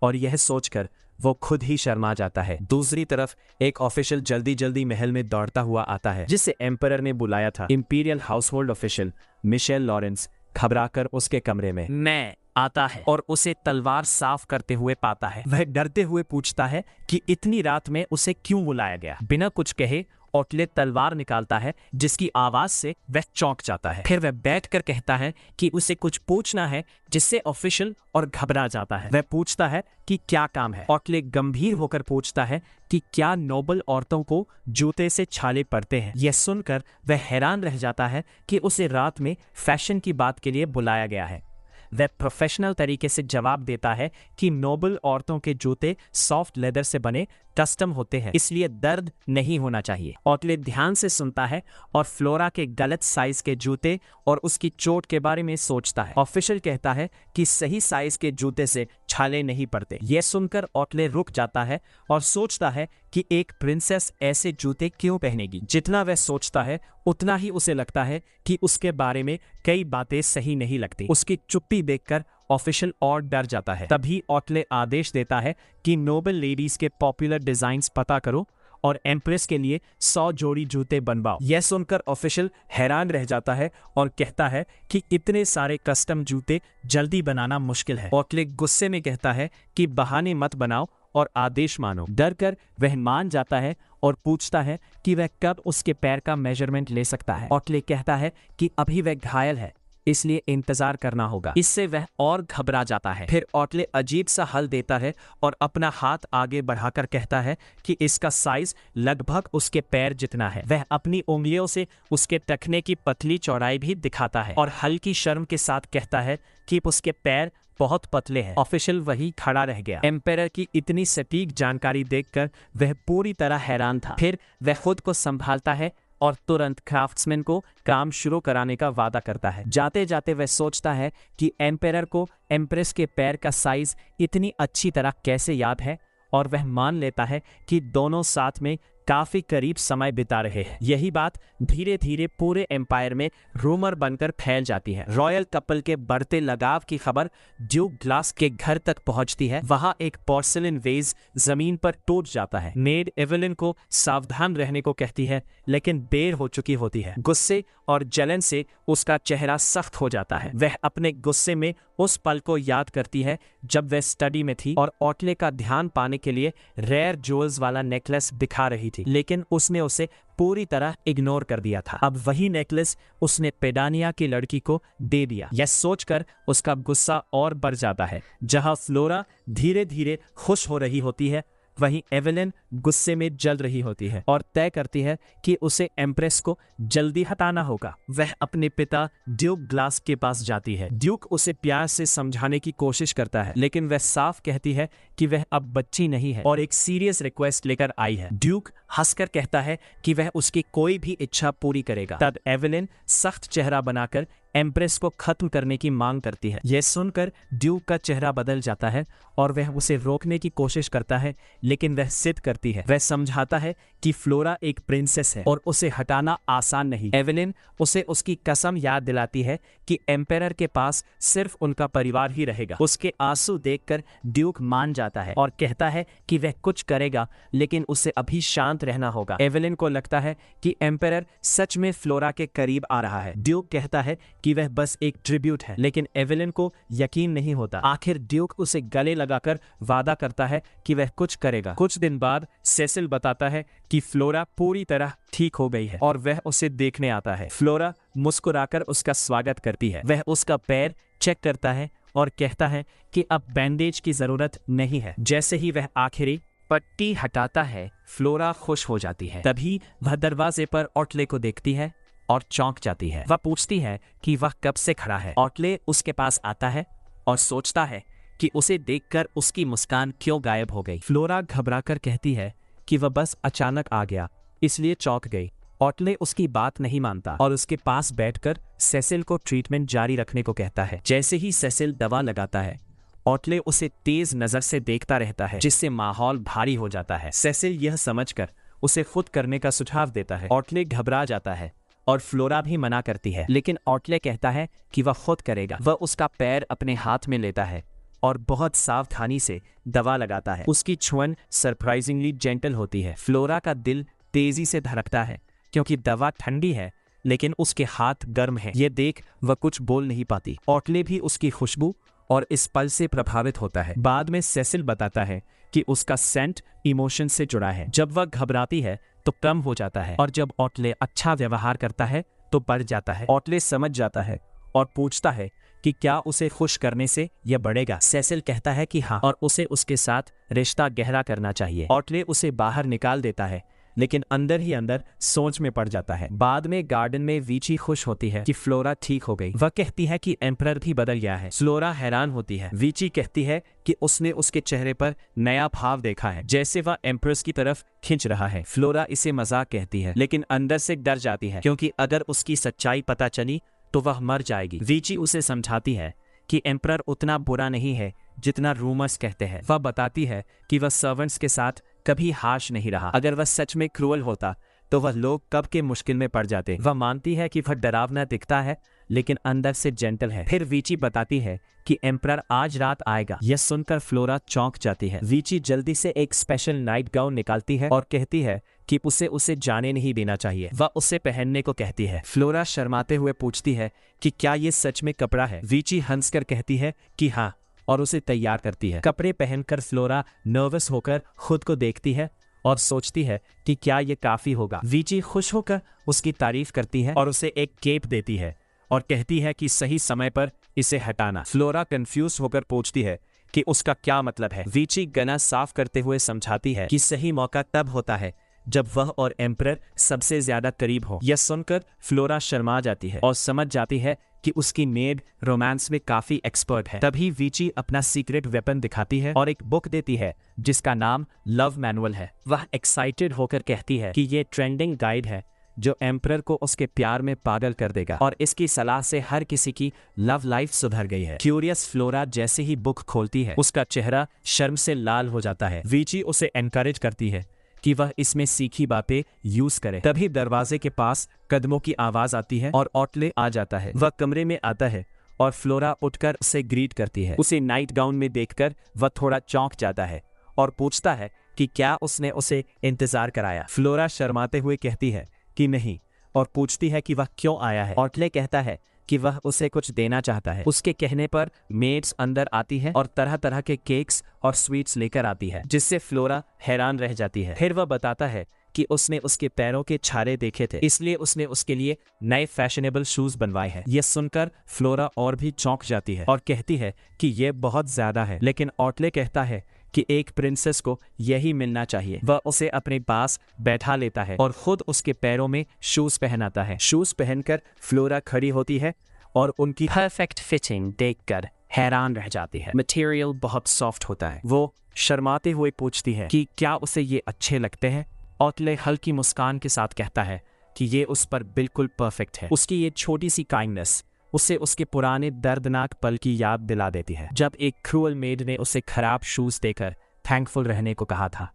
और यह सोचकर वो खुद ही शर्मा जाता है। दूसरी तरफ एक ऑफिशियल जल्दी जल्दी महल में दौड़ता हुआ आता है, जिसे एम्परर ने बुलाया था। Imperial household official Michel Lawrence घबराकर उसके कमरे में आता है और उसे तलवार साफ करते हुए पाता है। वह डरते हुए पूछता है कि इतनी रात में उसे क्यों बुलाया गया। बिना कुछ कहे ऑटले तलवार निकालता है, जिसकी आवाज से वह चौंक जाता है। फिर वह बैठकर कहता है कि उसे कुछ पूछना है, जिससे ऑफिशियल और घबरा जाता है। वह पूछता है कि क्या काम है। ऑटले गंभीर होकर पूछता है कि क्या नोबल औरतों को जूते से छाले पड़ते हैं। यह सुनकर वह हैरान रह जाता है कि उसे रात में फैशन की बात के लिए बुलाया गया है। वह प्रोफेशनल तरीके से जवाब देता है कि नोबल औरतों के जूते सॉफ्ट लेदर से बने कस्टम होते हैं, इसलिए दर्द नहीं होना चाहिए। ऑटले ध्यान से सुनता है और फ्लोरा के गलत साइज के जूते और उसकी चोट के बारे में सोचता है। ऑफिशियल कहता है कि सही साइज के जूते से छाले नहीं पड़ते। यह सुनकर ऑटले रुक जाता है और सोचता है कि एक प्रिंसेस ऐसे जूते क्यों पहनेगी। जितना वह सोचता है उतना ही उसे लगता है कि उसके बारे में कई बातें सही नहीं लगती। उसकी चुप्पी देखकर ऑफिशियल और डर जाता है। तभी ऑटले आदेश देता है कि नोबल लेडीज के पॉपुलर डिजाइन्स पता करो और एम्प्रेस के लिए 100 जोड़ी जूते बनवाओ। यह सुनकर ऑफिशियल हैरान रह जाता है और कहता है कि इतने सारे कस्टम जूते जल्दी बनाना मुश्किल है। ऑटले गुस्से में कहता है कि बहाने मत बनाओ और आदेश मानो। डर कर वह मान जाता है और पूछता है कि वह कब उसके पैर का मेजरमेंट ले सकता है। ऑटले कहता है कि अभी वह घायल है, इसलिए इंतजार करना होगा। इससे वह और घबरा जाता है। फिर ऑटले अजीब सा हल देता है और अपना हाथ आगे बढ़ाकर कहता है कि इसका साइज लगभग उसके पैर जितना है। वह अपनी उंगलियों से उसके टखने की पतली चौड़ाई भी दिखाता है और हल्की शर्म के साथ कहता है कि उसके पैर बहुत पतले हैं। ऑफिशियल वही खड़ा रह गया। एम्पेरर की इतनी सटीक जानकारी देखकर वह पूरी तरह हैरान था। फिर वह खुद को संभालता है और तुरंत क्राफ्ट्समैन को काम शुरू कराने का वादा करता है। जाते जाते वह सोचता है कि एम्पेरर को एम्प्रेस के पैर का साइज इतनी अच्छी तरह कैसे याद है, और वह मान लेता है कि दोनों साथ में काफी करीब समय बिता रहे हैं। यही बात धीरे धीरे पूरे एम्पायर में रूमर बनकर फैल जाती है। रॉयल कपल के बढ़ते लगाव की खबर ड्यूक ग्लास के घर तक पहुंचती है। वहां एक पोर्सिलिन वेज जमीन पर टूट जाता है। मेड एवेलिन को सावधान रहने को कहती है, लेकिन देर हो चुकी होती है। गुस्से और जलन से उसका चेहरा सख्त हो जाता है। वह अपने गुस्से में उस पल को याद करती है जब वह स्टडी में थी और ऑटले का ध्यान पाने के लिए रेयर ज्वेल्स वाला नेकलेस दिखा रही थी, लेकिन उसने उसे पूरी तरह इग्नोर कर दिया था। अब वही नेकलेस उसने पेडानिया की लड़की को दे दिया। यह सोचकर उसका गुस्सा और बढ़ जाता है। जहां फ्लोरा धीरे धीरे खुश हो रही होती है, वहीं एवेलिन गुस्से में जल रही होती है और तय करती है कि उसे एम्प्रेस को जल्दी हटाना होगा। वह अपने पिता ड्यूक ग्लास के पास जाती है। ड्यूक उसे प्यार से समझाने की कोशिश करता है, लेकिन वह साफ कहती है कि वह अब बच्ची नहीं है और एक सीरियस रिक्वेस्ट लेकर आई है। ड्यूक हंसकर कहता है कि वह उसकी कोई भी इच्छा पूरी करेगा। तब एवेलिन सख्त चेहरा बनाकर एम्प्रेस को खत्म करने की मांग करती है। यह सुनकर ड्यूक का चेहरा बदल जाता है और वह उसे रोकने की कोशिश करता है, लेकिन वह जिद करती है। वह समझाता है कि फ्लोरा एक प्रिंसेस है और उसे हटाना आसान नहीं। एवेलिन उसे उसकी कसम याद दिलाती है कि एम्पेरर के पास सिर्फ उनका परिवार ही रहेगा। उसके आंसू देखकर ड्यूक मान जाता है और कहता है कि वह कुछ करेगा, लेकिन उसे अभी शांत रहना होगा। एवेलिन को लगता है कि एम्पेरर सच में फ्लोरा के करीब आ रहा है। ड्यूक कहता है कि वह बस एक ट्रिब्यूट है, लेकिन एवेलिन को यकीन नहीं होता। आखिर ड्यूक उसे गले लगाकर वादा करता है कि वह कुछ करेगा। कुछ दिन बाद सेसिल बताता है कि फ्लोरा पूरी तरह ठीक हो गई है और वह उसे देखने आता है। फ्लोरा मुस्कुराकर उसका स्वागत करती है। वह उसका पैर चेक करता है और कहता है कि अब बैंडेज की जरूरत नहीं है। जैसे ही वह आखिरी पट्टी हटाता है, फ्लोरा खुश हो जाती है। तभी वह दरवाजे पर ओटले को देखती है और चौंक जाती है। वह पूछती है कि वह कब से खड़ा है। ओटले उसके पास आता है और सोचता है कि उसे देखकर उसकी मुस्कान क्यों गायब हो गई। फ्लोरा घबराकर कहती है कि वह बस अचानक आ गया, इसलिए चौंक गई। ओटले उसकी बात नहीं मानता और उसके पास बैठकर सेसिल को ट्रीटमेंट जारी रखने को कहता है। जैसे ही सेसिल दवा लगाता है, ओटले उसे तेज नजर से देखता रहता है, जिससे माहौल भारी हो जाता है। सेसिल यह समझकर उसे खुद करने का सुझाव देता है। ओटले घबरा जाता है और फ्लोरा भी मना करती है, लेकिन ओटले कहता है कि वह खुद करेगा। वह उसका पैर अपने हाथ में लेता है और बहुत सावधानी से दवा लगाता है। उसकी छुअन सरप्राइजिंगली जेंटल होती है। फ्लोरा का दिल तेजी से धड़कता है क्योंकि दवा ठंडी है, लेकिन उसके हाथ गर्म है। ये देख वह कुछ बोल नहीं पाती। ओटले भी उसकी खुशबू और इस पल से प्रभावित होता है। बाद में सेसिल बताता है कि उसका सेंट इमोशन से जुड़ा है। जब वह घबराती है तो कम हो जाता है और जब ओटले अच्छा व्यवहार करता है तो बढ़ जाता है। ओटले समझ जाता है और पूछता है कि क्या उसे खुश करने से यह बढ़ेगा। सेसिल कहता है कि हाँ, और उसे उसके साथ रिश्ता गहरा करना चाहिए। ओटले उसे बाहर निकाल देता है, लेकिन अंदर ही अंदर सोच में पड़ जाता है। बाद में गार्डन में वीची खुश होती है कि फ्लोरा ठीक हो गई। वह कहती है कि एम्परर भी बदल गया है। फ्लोरा हैरान होती है। वीची कहती है कि उसने उसके चेहरे पर नया भाव देखा है, जैसे वह एम्प्रेस की तरफ खिंच रहा है। फ्लोरा इसे मजाक कहती है, लेकिन अंदर से डर जाती है क्योंकि अगर उसकी सच्चाई पता चली तो वह मर जाएगी। वीची उसे समझाती है कि एम्परर उतना बुरा नहीं है जितना रूमर्स कहते हैं। वह बताती है कि वह सर्वेंट्स के साथ कभी हाश नहीं रहा। अगर वह सच में क्रूअल होता तो वह लोग कब के मुश्किल में पड़ जाते। वह मानती है कि वह डरावना दिखता है, लेकिन अंदर से जेंटल है। फिर वीची बताती है कि एम्परर आज रात आएगा। यह सुनकर फ्लोरा चौंक जाती है। वीची जल्दी से एक स्पेशल नाइट गाउन निकालती है और कहती है कि उसे जाने नहीं देना चाहिए। वह उसे पहनने को कहती है। फ्लोरा शर्माते हुए पूछती है कि क्या ये सच में कपड़ा है। वीची हंसकर कहती है कि हाँ, और उसे तैयार करती है। कपड़े पहनकर फ्लोरा नर्वस होकर खुद को देखती है और सोचती है कि क्या ये काफी होगा। वीची खुश होकर उसकी तारीफ करती है और उसे एक केप देती है और कहती है कि सही समय पर इसे हटाना। फ्लोरा कंफ्यूज होकर पूछती है कि उसका क्या मतलब है। वीची गला साफ करते हुए समझाती है कि सही मौका तब होता है जब वह और एम्परर सबसे ज्यादा करीब हो। यह सुनकर फ्लोरा शर्मा जाती है और समझ जाती है कि उसकी मेड रोमांस में काफी एक्सपर्ट है। तभी वीची अपना सीक्रेट वेपन दिखाती है और एक बुक देती है जिसका नाम लव मैनुअल है। वह एक्साइटेड होकर कहती है कि ये ट्रेंडिंग गाइड है जो एम्परर को उसके प्यार में पागल कर देगा और इसकी सलाह से हर किसी की लव लाइफ सुधर गई है। क्यूरियस फ्लोरा जैसे ही बुक खोलती है, उसका चेहरा शर्म से लाल हो जाता है। वीची उसे एनकरेज करती है कि वह इसमें सीखी बातें यूज करे। तभी दरवाजे के पास कदमों की आवाज आती है और ओटले आ जाता है। वह कमरे में आता है और फ्लोरा उठकर उसे ग्रीट करती है। उसे नाइट गाउन में देखकर वह थोड़ा चौंक जाता है और पूछता है कि क्या उसने उसे इंतजार कराया। फ्लोरा शर्माते हुए कहती है कि नहीं और पूछती है कि वह क्यों आया है। ओटले कहता है कि वह उसे कुछ देना चाहता है। उसके कहने पर मेड्स अंदर आती है और तरह तरह के केक्स और स्वीट्स लेकर आती है, जिससे फ्लोरा हैरान रह जाती है। फिर वह बताता है कि उसने उसके पैरों के छाले देखे थे, इसलिए उसने उसके लिए नए फैशनेबल शूज बनवाए हैं। यह सुनकर फ्लोरा और भी चौंक जाती है और कहती है कि यह बहुत ज्यादा है, लेकिन ओटले कहता है कि एक प्रिंसेस को यही मिलना चाहिए। वह उसे अपने पास बैठा लेता है और खुद उसके पैरों में शूज पहनाता है। शूज पहनकर फ्लोरा खड़ी होती है और उनकी परफेक्ट फिटिंग देखकर हैरान रह जाती है। मटेरियल बहुत सॉफ्ट होता है। वो शर्माते हुए पूछती है कि क्या उसे ये अच्छे लगते हैं। ऑटले हल्की मुस्कान के साथ कहता है कि ये उस पर बिल्कुल परफेक्ट है। उसकी ये छोटी सी काइंडनेस उसे उसके पुराने दर्दनाक पल की याद दिला देती है, जब एक क्रूअल मेड ने उसे खराब शूज देकर थैंकफुल रहने को कहा था।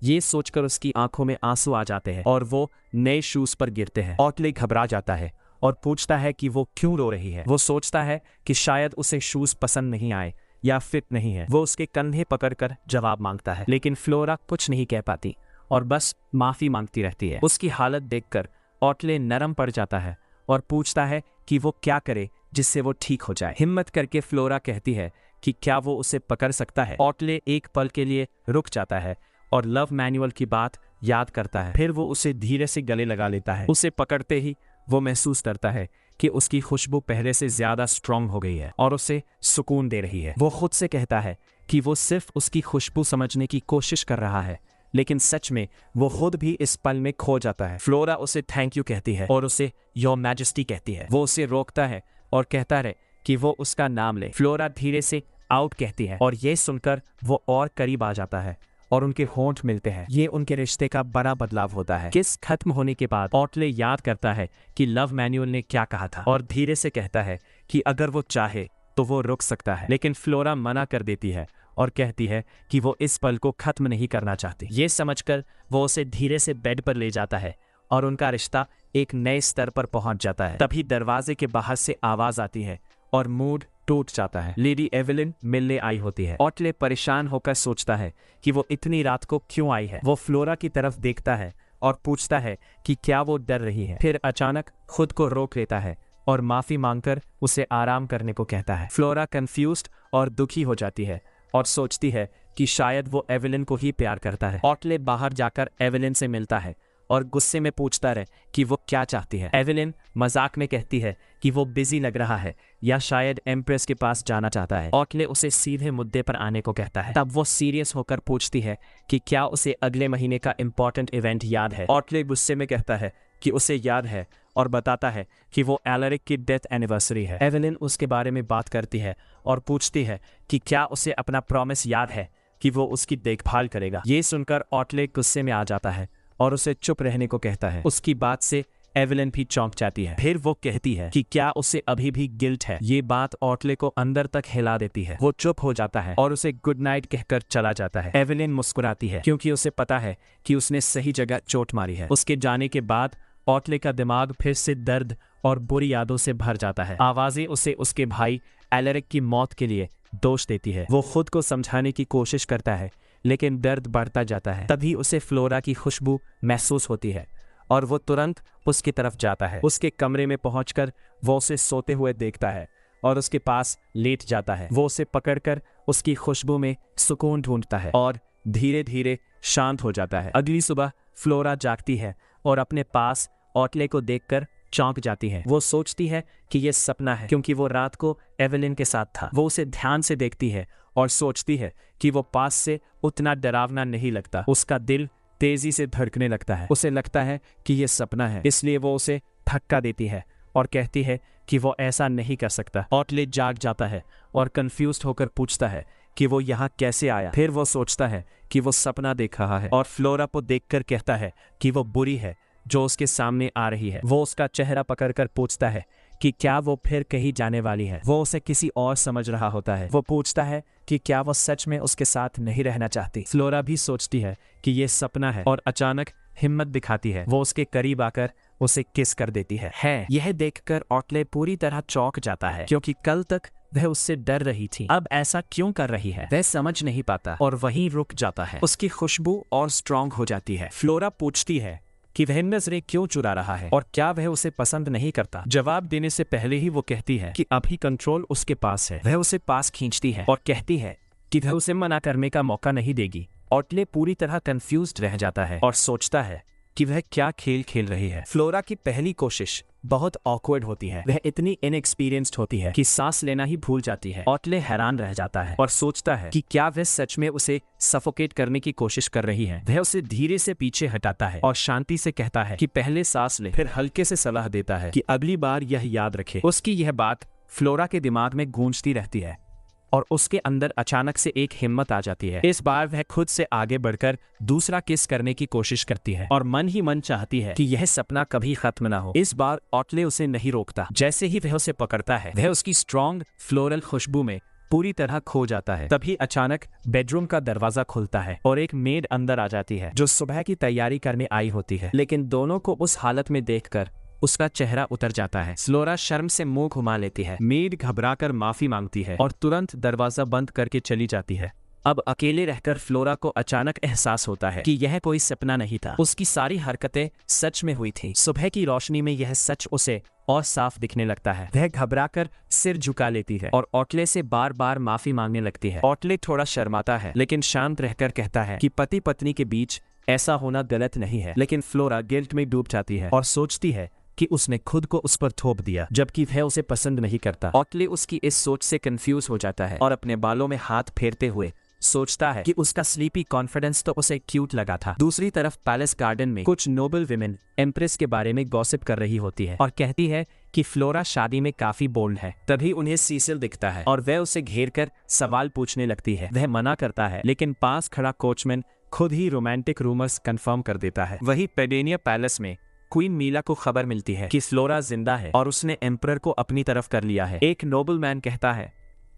ये सोचकर उसकी आंखों में आंसू आ जाते हैं और वो नए शूज पर गिरते हैं। ऑटले घबरा जाता है और पूछता है कि वो क्यों रो रही है। वो सोचता है कि शायद उसे शूज पसंद नहीं आए या फिट नहीं है। वो उसके कंधे पकड़कर जवाब मांगता है, लेकिन फ्लोरा कुछ नहीं कह पाती और बस माफी मांगती रहती है। उसकी हालत देखकर ऑटले नरम पड़ जाता है और पूछता है कि वो क्या करे जिससे वो ठीक हो जाए। हिम्मत करके फ्लोरा कहती है कि क्या वो उसे पकड़ सकता है। ऑटले एक पल के लिए रुक जाता है और लव मैनुअल की बात याद करता है। फिर वो उसे धीरे से गले लगा लेता है। उसे पकड़ते ही वो महसूस करता है कि उसकी खुशबू पहले से ज्यादा स्ट्रांग हो गई है और उसे सुकून दे रही है। वो खुद से कहता है कि वो सिर्फ उसकी खुशबू समझने की कोशिश कर रहा है, लेकिन सच में वो खुद भी इस पल में खो जाता है। फ्लोरा उसे थैंक यू कहती है और उसे योर मैजेस्टी कहती है। वो उसे रोकता है और कहता है कि वो उसका नाम ले। फ्लोरा धीरे से आउट कहती है और ये सुनकर वो और करीब आ जाता है और उनके होंठ मिलते हैं। ये उनके रिश्ते का बड़ा बदलाव होता है। किस खत्म होने के बाद ऑटले याद करता है कि लव मैनुअल ने क्या कहा था और धीरे से कहता है कि अगर वो चाहे तो वो रुक सकता है, लेकिन फ्लोरा मना कर देती है और कहती है कि वो इस पल को खत्म नहीं करना चाहती। ये समझकर वो उसे धीरे से बेड पर ले जाता है और उनका रिश्ता एक नए स्तर पर पहुंच जाता है। तभी दरवाजे के बाहर से आवाज आती है और मूड टूट जाता है। लेडी एवेलिन मिलने आई होती है। ऑटले परेशान होकर सोचता है कि वो इतनी रात को क्यों आई है। वो फ्लोरा की तरफ देखता है और पूछता है कि क्या वो डर रही है। फिर अचानक खुद को रोक लेता है और माफी मांगकर उसे आराम करने को कहता है। फ्लोरा कंफ्यूज्ड और दुखी हो जाती है और सोचती है कि शायद वो एवेलिन को ही प्यार करता है। ऑटले बाहर जाकर एवेलिन से मिलता है और गुस्से में पूछता है कि वो क्या चाहती है। एवेलिन मजाक में कहती है कि वो बिजी लग रहा है या शायद एम्प्रेस के पास जाना चाहता है। ऑटले उसे सीधे मुद्दे पर आने को कहता है। तब वो सीरियस होकर पूछती है कि क्या उसे अगले महीने का इम्पोर्टेंट इवेंट याद है। ऑटले गुस्से में कहता है कि उसे याद है और बताता है कि वो एलरिक की डेथ एनिवर्सरी है। एवेलिन उसके बारे में बात करती है और पूछती है कि क्या उसे अपना प्रॉमिस याद है कि वो उसकी देखभाल करेगा। ये सुनकर ऑटले गुस्से में आ जाता है और उसे चुप रहने को कहता है। उसकी बात से एवेलिन भी चौंक जाती है। फिर वो कहती है कि क्या उसे अभी भी गिल्ट है। ये बात ऑटले को अंदर तक हिला देती है। वो चुप हो जाता है और उसे गुड नाइट कहकर चला जाता है। एवेलिन मुस्कुराती है क्योंकि उसे पता है कि उसने सही जगह चोट मारी है। उसके जाने के बाद ऑटले का दिमाग फिर से दर्द और बुरी यादों से भर जाता है। आवाजें उसे उसके भाई एलरिक की मौत के लिए दोष देती है। वो खुद को समझाने की कोशिश करता है, लेकिन दर्द बढ़ता जाता है। तभी उसे फ्लोरा की खुशबू महसूस होती है और वो तुरंत उसकी तरफ जाता है। उसके कमरे में पहुंचकर वो उसे सोते हुए देखता है और उसके पास लेट जाता है। वो उसे पकड़कर उसकी खुशबू में सुकून ढूंढता है और धीरे धीरे शांत हो जाता है। अगली सुबह फ्लोरा जागती है और अपने पास ऑटले को देखकर चौंक जाती है। वो सोचती है कि ये सपना है, क्योंकि वो रात को एवेलिन के साथ था। वो उसे ध्यान से देखती है और सोचती है कि वो पास से उतना डरावना नहीं लगता। उसका दिल तेजी से धड़कने लगता है। उसे लगता है कि ये सपना है, इसलिए वो उसे धक्का देती है और कहती है कि वो ऐसा नहीं कर सकता। ऑटले जाग जाता है और कंफ्यूज्ड होकर पूछता है कि वो यहाँ कैसे आया। फिर वो सोचता है कि वो सपना देख रहा है और फ्लोरा को देखकर कहता है कि वो बुरी है जो उसके सामने आ रही है। वो उसका चेहरा पकड़कर पूछता है कि क्या वो फिर कहीं जाने वाली है। वो उसे किसी और समझ रहा होता है। वो पूछता है कि क्या वो सच में उसके साथ नहीं रहना चाहती। फ्लोरा भी सोचती है कि ये सपना है और अचानक हिम्मत दिखाती है। वो उसके करीब आकर उसे किस कर देती है। यह देखकर ऑटले पूरी तरह चौंक जाता है, क्योंकि कल तक वह उससे डर रही थी, अब ऐसा क्यों कर रही है वह समझ नहीं पाता और वहीं रुक जाता है। उसकी खुशबू और स्ट्रांग हो जाती है। फ्लोरा पूछती है कि वह नजरें क्यों चुरा रहा है और क्या वह उसे पसंद नहीं करता। जवाब देने से पहले ही वो कहती है कि अभी कंट्रोल उसके पास है। वह उसे पास खींचती है और कहती है कि वह उसे मना करने का मौका नहीं देगी। ऑटले पूरी तरह कंफ्यूज्ड रह जाता है और सोचता है कि वह क्या खेल खेल रही है। फ्लोरा की पहली कोशिश बहुत ऑकवर्ड होती है। वह इतनी इनएक्सपीरियंस्ड होती है कि सांस लेना ही भूल जाती है। ऑटले हैरान रह जाता है और सोचता है कि क्या वह सच में उसे सफोकेट करने की कोशिश कर रही है। वह उसे धीरे से पीछे हटाता है और शांति से कहता है कि पहले सांस ले। फिर हल्के से सलाह देता है कि अगली बार यह याद रखे। उसकी यह बात फ्लोरा के दिमाग में गूंजती रहती है और उसके अंदर अचानक से एक हिम्मत आ जाती है। इस बार वह खुद से आगे बढ़कर दूसरा किस करने की कोशिश करती है और मन ही मन चाहती है कि यह सपना कभी खत्म ना हो। इस बार ऑटले उसे नहीं रोकता। जैसे ही वह उसे पकड़ता है, वह उसकी स्ट्रॉन्ग फ्लोरल खुशबू में पूरी तरह खो जाता है। तभी अचानक बेडरूम का दरवाजा खुलता है और एक मेड अंदर आ जाती है जो सुबह की तैयारी करने आई होती है। लेकिन दोनों को उस हालत में देखकर उसका चेहरा उतर जाता है। फ्लोरा शर्म से मुंह घुमा लेती है। मेड घबराकर माफी मांगती है और तुरंत दरवाजा बंद करके चली जाती है। अब अकेले रहकर फ्लोरा को अचानक एहसास होता है कि यह कोई सपना नहीं था। उसकी सारी हरकतें सच में हुई थी। सुबह की रोशनी में यह सच उसे और साफ दिखने लगता है। वह घबराकर सिर झुका लेती है और ऑटले से बार बार माफी मांगने लगती है। ऑटले थोड़ा शर्माता है लेकिन शांत रहकर कहता है कि पति पत्नी के बीच ऐसा होना गलत नहीं है। लेकिन फ्लोरा गिल्ट में डूब जाती है और सोचती है कि उसने खुद को उस पर थोप दिया जबकि वह उसे पसंद नहीं करता। ऑटले उसकी इस सोच से कंफ्यूज हो जाता है और अपने बालों में हाथ फेरते हुए सोचता है कि उसका स्लीपी कॉन्फिडेंस तो उसे क्यूट लगा था। दूसरी तरफ पैलेस गार्डन में कुछ नोबल विमेन एम्प्रेस के बारे में गॉसिप कर रही होती है और कहती है कि फ्लोरा शादी में काफी बोल्ड है। तभी उन्हें सीसिल दिखता है और वह उसे घेर कर सवाल पूछने लगती है। वह मना करता है लेकिन पास खड़ा कोचमैन खुद ही रोमांटिक रूमर्स कंफर्म कर देता है। वही पेडेनिया पैलेस में क्वीन मीला को खबर मिलती है कि फ्लोरा जिंदा है और उसने एम्परर को अपनी तरफ कर लिया है। एक नोबल मैन कहता है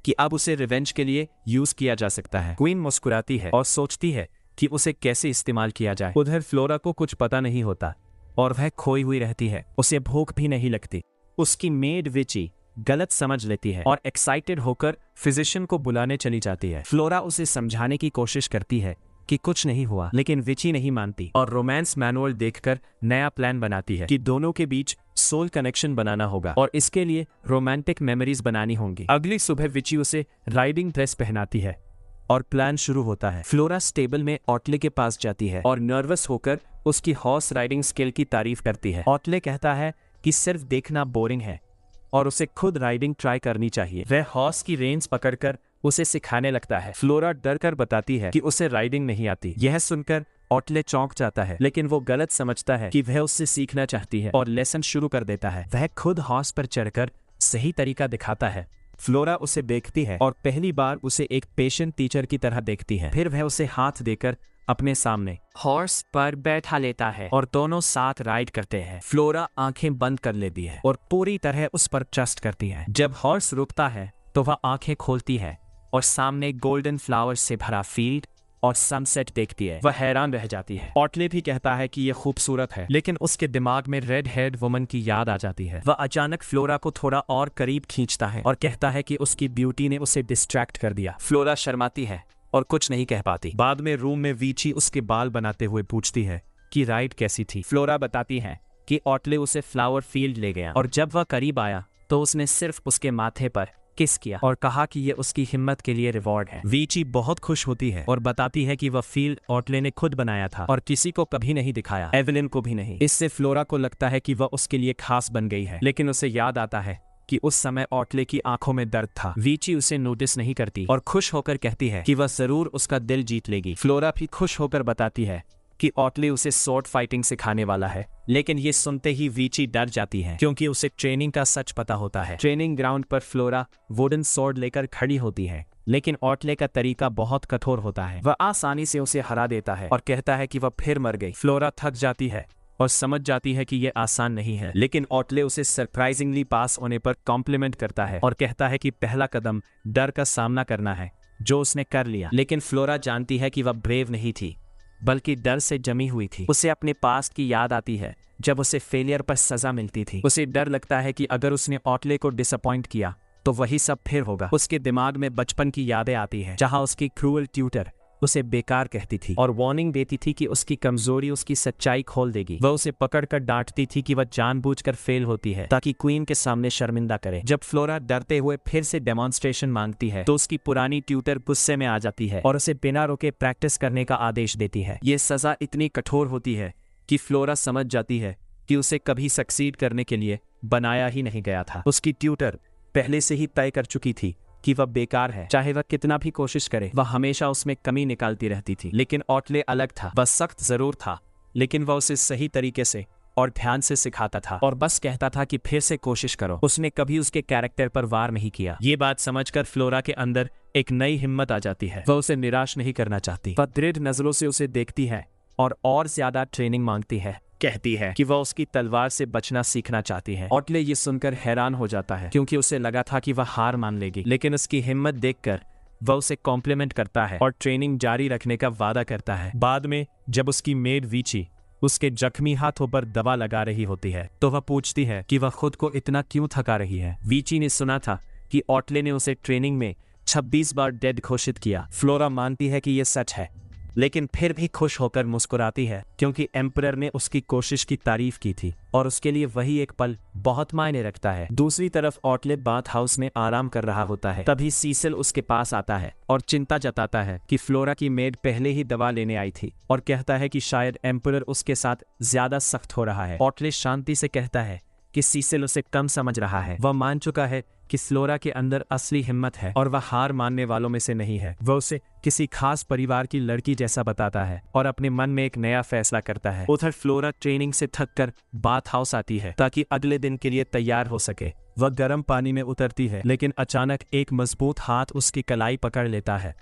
कि अब उसे रिवेंज के लिए यूज किया जा सकता है। क्वीन मुस्कुराती है और सोचती है कि उसे कैसे इस्तेमाल किया जाए। उधर फ्लोरा को कुछ पता नहीं होता और वह खोई हुई रहती है। उसे भूख भी नहीं लगती। उसकी मेड विची गलत समझ लेती है और एक्साइटेड होकर फिजिशियन को बुलाने चली जाती है। फ्लोरा उसे समझाने की कोशिश करती है कि कुछ नहीं हुआ लेकिन विची नहीं मानती और रोमांस मैनुअल देखकर नया प्लान बनाती है कि दोनों के बीच सोल कनेक्शन बनाना होगा और इसके लिए रोमांटिक मेमोरीज बनानी होंगी। अगली सुबह विची उसे राइडिंग ड्रेस पहनाती है और प्लान शुरू होता है। फ्लोरा स्टेबल में ऑटले के पास जाती है और नर्वस होकर उसकी हॉर्स राइडिंग स्किल की तारीफ करती है। ऑटले कहता है कि सिर्फ देखना बोरिंग है और उसे खुद राइडिंग ट्राई करनी चाहिए। वह हॉर्स की रेंज पकड़कर उसे सिखाने लगता है। फ्लोरा डर कर बताती है कि उसे राइडिंग नहीं आती। यह सुनकर ऑटले चौंक जाता है लेकिन वो गलत समझता है कि वह उससे सीखना चाहती है और लेसन शुरू कर देता है। वह खुद हॉर्स पर चढ़कर सही तरीका दिखाता है। फ्लोरा उसे देखती है और पहली बार उसे एक पेशेंट टीचर की तरह देखती है। फिर वह उसे हाथ देकर अपने सामने हॉर्स पर बैठा लेता है और दोनों साथ राइड करते हैं। फ्लोरा आंखें बंद कर लेती है और पूरी तरह उस पर ट्रस्ट करती है। जब हॉर्स रुकता है तो वह आंखें खोलती है और सामने गोल्डन फ्लावर्स से भरा फील्ड और सनसेट देखती है। वह हैरान रह जाती है। ऑटले भी कहता है कि यह खूबसूरत है लेकिन उसके दिमाग में रेड हेड वुमन की याद आ जाती है। वह अचानक फ्लोरा को थोड़ा और करीब खींचता है और कहता है कि उसकी ब्यूटी ने उसे डिस्ट्रैक्ट कर दिया। फ्लोरा शर्माती है और कुछ नहीं कह पाती। बाद में रूम में वीची उसके बाल बनाते हुए पूछती है कि राइड कैसी थी। फ्लोरा बताती है कि ऑटले उसे फ्लावर फील्ड ले गया और जब वह करीब आया तो उसने सिर्फ उसके माथे पर किस किया और कहा कि यह उसकी हिम्मत के लिए रिवॉर्ड है। वीची बहुत खुश होती है और बताती है कि वह फील्ड ऑटले ने खुद बनाया था और किसी को कभी नहीं दिखाया, एवेलिन को भी नहीं। इससे फ्लोरा को लगता है कि वह उसके लिए खास बन गई है लेकिन उसे याद आता है कि उस समय ऑटले की आंखों में दर्द था। वीची उसे नोटिस नहीं करती और खुश होकर कहती है कि वह जरूर उसका दिल जीत लेगी। फ्लोरा भी खुश होकर बताती है कि ऑटले उसे स्वॉर्ड फाइटिंग सिखाने वाला है लेकिन ये सुनते ही वीची डर जाती है क्योंकि उसे ट्रेनिंग का सच पता होता है। ट्रेनिंग ग्राउंड पर फ्लोरा वुडन स्वॉर्ड लेकर खड़ी होती है लेकिन ऑटले का तरीका बहुत कठोर होता है। वह आसानी से उसे हरा देता है और कहता है कि वह फिर मर गई। फ्लोरा थक जाती है और समझ जाती है कि यह आसान नहीं है लेकिन ऑटले उसे सरप्राइजिंगली पास होने पर कॉम्प्लीमेंट करता है और कहता है कि पहला कदम डर का सामना करना है जो उसने कर लिया। लेकिन फ्लोरा जानती है कि वह ब्रेव नहीं थी बल्कि डर से जमी हुई थी। उसे अपने पास्ट की याद आती है जब उसे फेलियर पर सजा मिलती थी। उसे डर लगता है कि अगर उसने ऑटले को डिसअपॉइंट किया तो वही सब फिर होगा। उसके दिमाग में बचपन की यादें आती है जहां उसकी क्रूअल ट्यूटर उसे बेकार कहती थी और वार्निंग देती थी कि उसकी कमजोरी उसकी सच्चाई खोल देगी। वह उसे पकड़कर डांटती थी कि वह जानबूझकर फेल होती है ताकि क्वीन के सामने शर्मिंदा करे। जब फ्लोरा डरते हुए फिर से डेमोन्स्ट्रेशन मांगती है तो उसकी पुरानी ट्यूटर गुस्से में आ जाती है और उसे बिना रोके प्रैक्टिस करने का आदेश देती है। ये सजा इतनी कठोर होती है कि फ्लोरा समझ जाती है कि उसे कभी सक्सीड करने के लिए बनाया ही नहीं गया था। उसकी ट्यूटर पहले से ही तय कर चुकी थी कि वह बेकार है, चाहे वह कितना भी कोशिश करे, वह हमेशा उसमें कमी निकालती रहती थी। लेकिन ऑटले अलग था। वह सख्त जरूर था, लेकिन वह उसे सही तरीके से और ध्यान से सिखाता था और बस कहता था कि फिर से कोशिश करो। उसने कभी उसके कैरेक्टर पर वार नहीं किया। ये बात समझकर फ्लोरा के अंदर एक नई हिम्मत आ जाती है। वह उसे निराश नहीं करना चाहती। वह दृढ़ नजरों से उसे देखती है और ज्यादा ट्रेनिंग मांगती है। कहती है कि वह उसकी तलवार से बचना सीखना चाहती है। ऑटले ये सुनकर हैरान हो जाता है, क्योंकि उसे लगा था कि वह हार मान लेगी, लेकिन उसकी हिम्मत देखकर वह उसे कॉम्प्लीमेंट करता है और ट्रेनिंग जारी रखने का वादा करता है। बाद में जब उसकी मेड वीची उसके जख्मी हाथों पर दवा लगा रही होती है, तो वह पूछती है कि वह खुद को इतना क्यों थका रही है। वीची ने सुना था कि ऑटले ने उसे ट्रेनिंग में 26 बार डेड घोषित किया। फ्लोरा मानती है कि यह सच है, लेकिन फिर भी खुश होकर मुस्कुराती है, क्योंकि एम्परर ने उसकी कोशिश की तारीफ की थी और उसके लिए वही एक पल बहुत मायने रखता है। दूसरी तरफ ऑटले बाथ हाउस में आराम कर रहा होता है। तभी सीसिल उसके पास आता है और चिंता जताता है कि फ्लोरा की मेड पहले ही दवा लेने आई थी और कहता है कि शायद एम्परर उसके साथ ज्यादा सख्त हो रहा है। ऑटले शांति से कहता है कि सीसिल उसे कम समझ रहा है। वह मान चुका है कि फ्लोरा के अंदर असली हिम्मत है और वह हार मानने वालों में से नहीं है। वह उसे किसी खास परिवार की लड़की जैसा बताता है और अपने मन में एक नया फैसला करता है। उधर फ्लोरा ट्रेनिंग से थककर बाथ हाउस आती है ताकि अगले दिन के लिए तैयार हो सके। वह गर्म पानी में उतरती है, लेकिन अचानक एक मजबूत हाथ उसकी कलाई पकड़ लेता है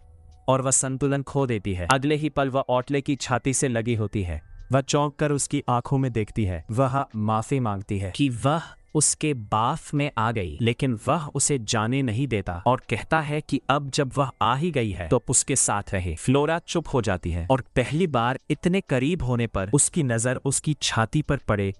और वह संतुलन खो देती है। अगले ही पल वह ऑटले की छाती से लगी होती है। वह चौंक कर उसकी आंखों में देखती है। वह माफी मांगती है कि वह उसके बाफ में आ गई, लेकिन वह उसे जाने नहीं देता और कहता है कि अब जब वह आ ही गई है तो उसके साथ रहे। फ्लोरा चुप हो जाती है और पहली बार इतने करीब होने पर उसकी नजर उसकी छाती पर पड़े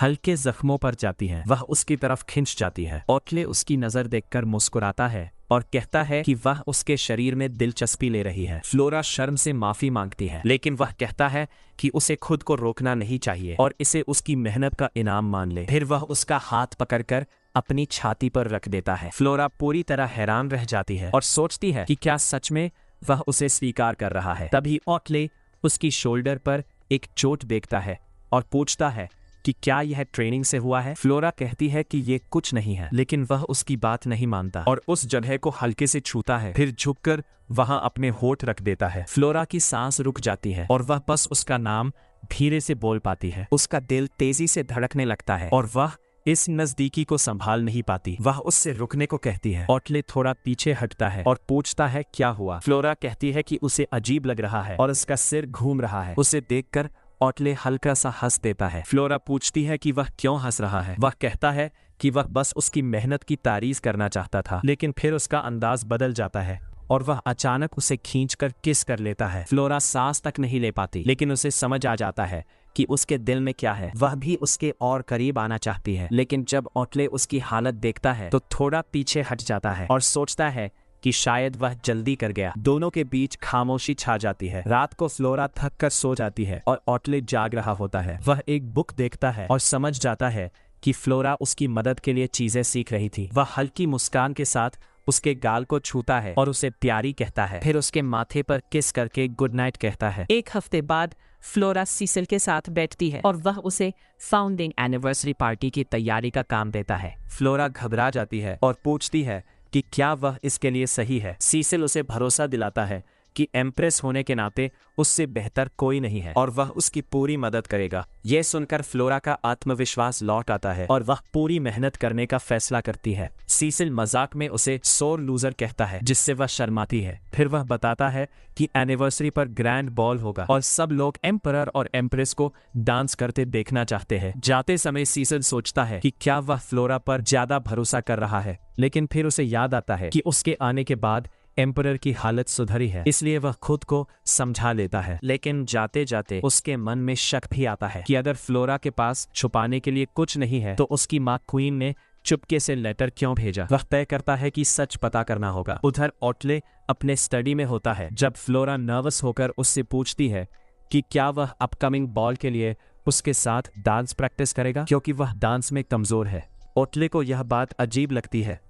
हल्के जख्मों पर जाती है। वह उसकी तरफ खिंच जाती है। ऑटले उसकी नजर देखकर मुस्कुराता है और कहता है कि वह उसके शरीर में दिलचस्पी ले रही है। फ्लोरा शर्म से माफी मांगती है, लेकिन वह कहता है कि उसे खुद को रोकना नहीं चाहिए और इसे उसकी मेहनत का इनाम मान ले। फिर वह उसका हाथ पकड़कर अपनी छाती पर रख देता है। फ्लोरा पूरी तरह हैरान रह जाती है और सोचती है कि क्या सच में वह उसे स्वीकार कर रहा है। तभी ऑटले उसकी शोल्डर पर एक चोट देखता है और पूछता है कि क्या यह ट्रेनिंग से हुआ है। फ्लोरा कहती है कि ये कुछ नहीं है, लेकिन वह उसकी बात नहीं मानता और उस जगह को हल्के से छूता है, फिर झुककर वहां अपने होठ रख देता है। फ्लोरा की सांस रुक जाती है और वह बस उसका नाम धीरे से बोल पाती है। उसका दिल तेजी से धड़कने लगता है और वह इस नजदीकी को संभाल नहीं पाती। वह उससे रुकने को कहती है। ऑटले थोड़ा पीछे हटता है और पूछता है क्या हुआ। फ्लोरा कहती है कि उसे अजीब लग रहा है और उसका सिर घूम रहा है। उसे देखकर ऑटले हल्का सा हंस देता है। फ्लोरा पूछती है कि वह क्यों हंस रहा है। वह कहता है कि वह बस उसकी मेहनत की तारीफ करना चाहता था, लेकिन फिर उसका अंदाज बदल जाता है और वह अचानक उसे खींचकर किस कर लेता है। फ्लोरा सांस तक नहीं ले पाती, लेकिन उसे समझ आ जाता है कि उसके दिल में क्या है। वह भी उसके और करीब आना चाहती है, लेकिन जब ऑटले उसकी हालत देखता है तो थोड़ा पीछे हट जाता है और सोचता है कि शायद वह जल्दी कर गया। दोनों के बीच खामोशी छा जाती है। रात को फ्लोरा थक कर सो जाती है और ऑटले जाग रहा होता है। वह एक बुक देखता है और समझ जाता है कि फ्लोरा उसकी मदद के लिए चीजें सीख रही थी। वह हल्की मुस्कान के साथ उसके गाल को छूता है और उसे प्यारी कहता है, फिर उसके माथे पर किस करके गुड नाइट कहता है। एक हफ्ते बाद फ्लोरा सीसिल के साथ बैठती है और वह उसे फाउंडिंग एनिवर्सरी पार्टी की तैयारी का काम देता है। फ्लोरा घबरा जाती है और पूछती है कि क्या वह इसके लिए सही है। सीसिल उसे भरोसा दिलाता है कि एम्प्रेस होने के नाते उससे बेहतर कोई नहीं है और वह उसकी पूरी मदद करेगा। यह सुनकर फ्लोरा का आत्मविश्वास लौट आता है और वह पूरी मेहनत करने का फैसला करती है। सीसिल मजाक में उसे सोर लूजर कहता है, जिससे वह शर्माती है। फिर वह बताता है कि एनिवर्सरी पर ग्रैंड बॉल होगा और सब लोग एम्परर और एम्प्रेस को डांस करते देखना चाहते हैं। जाते समय सीसिल सोचता है कि क्या वह फ्लोरा पर ज्यादा भरोसा कर रहा है, लेकिन फिर उसे याद आता है कि उसके आने के बाद एम्परर की हालत सुधरी है, इसलिए वह खुद को समझा लेता है। लेकिन जाते जाते उसके मन में शक भी आता है कि अगर फ्लोरा के पास छुपाने के लिए कुछ नहीं है तो उसकी माँ क्वीन ने चुपके से लेटर क्यों भेजा। वह तय करता है कि सच पता करना होगा। उधर ऑटले अपने स्टडी में होता है जब फ्लोरा नर्वस होकर उससे पूछती है कि क्या वह अपकमिंग बॉल के लिए उसके साथ डांस प्रैक्टिस करेगा, क्योंकि वह डांस में कमजोर है। ऑटले को यह बात अजीब लगती है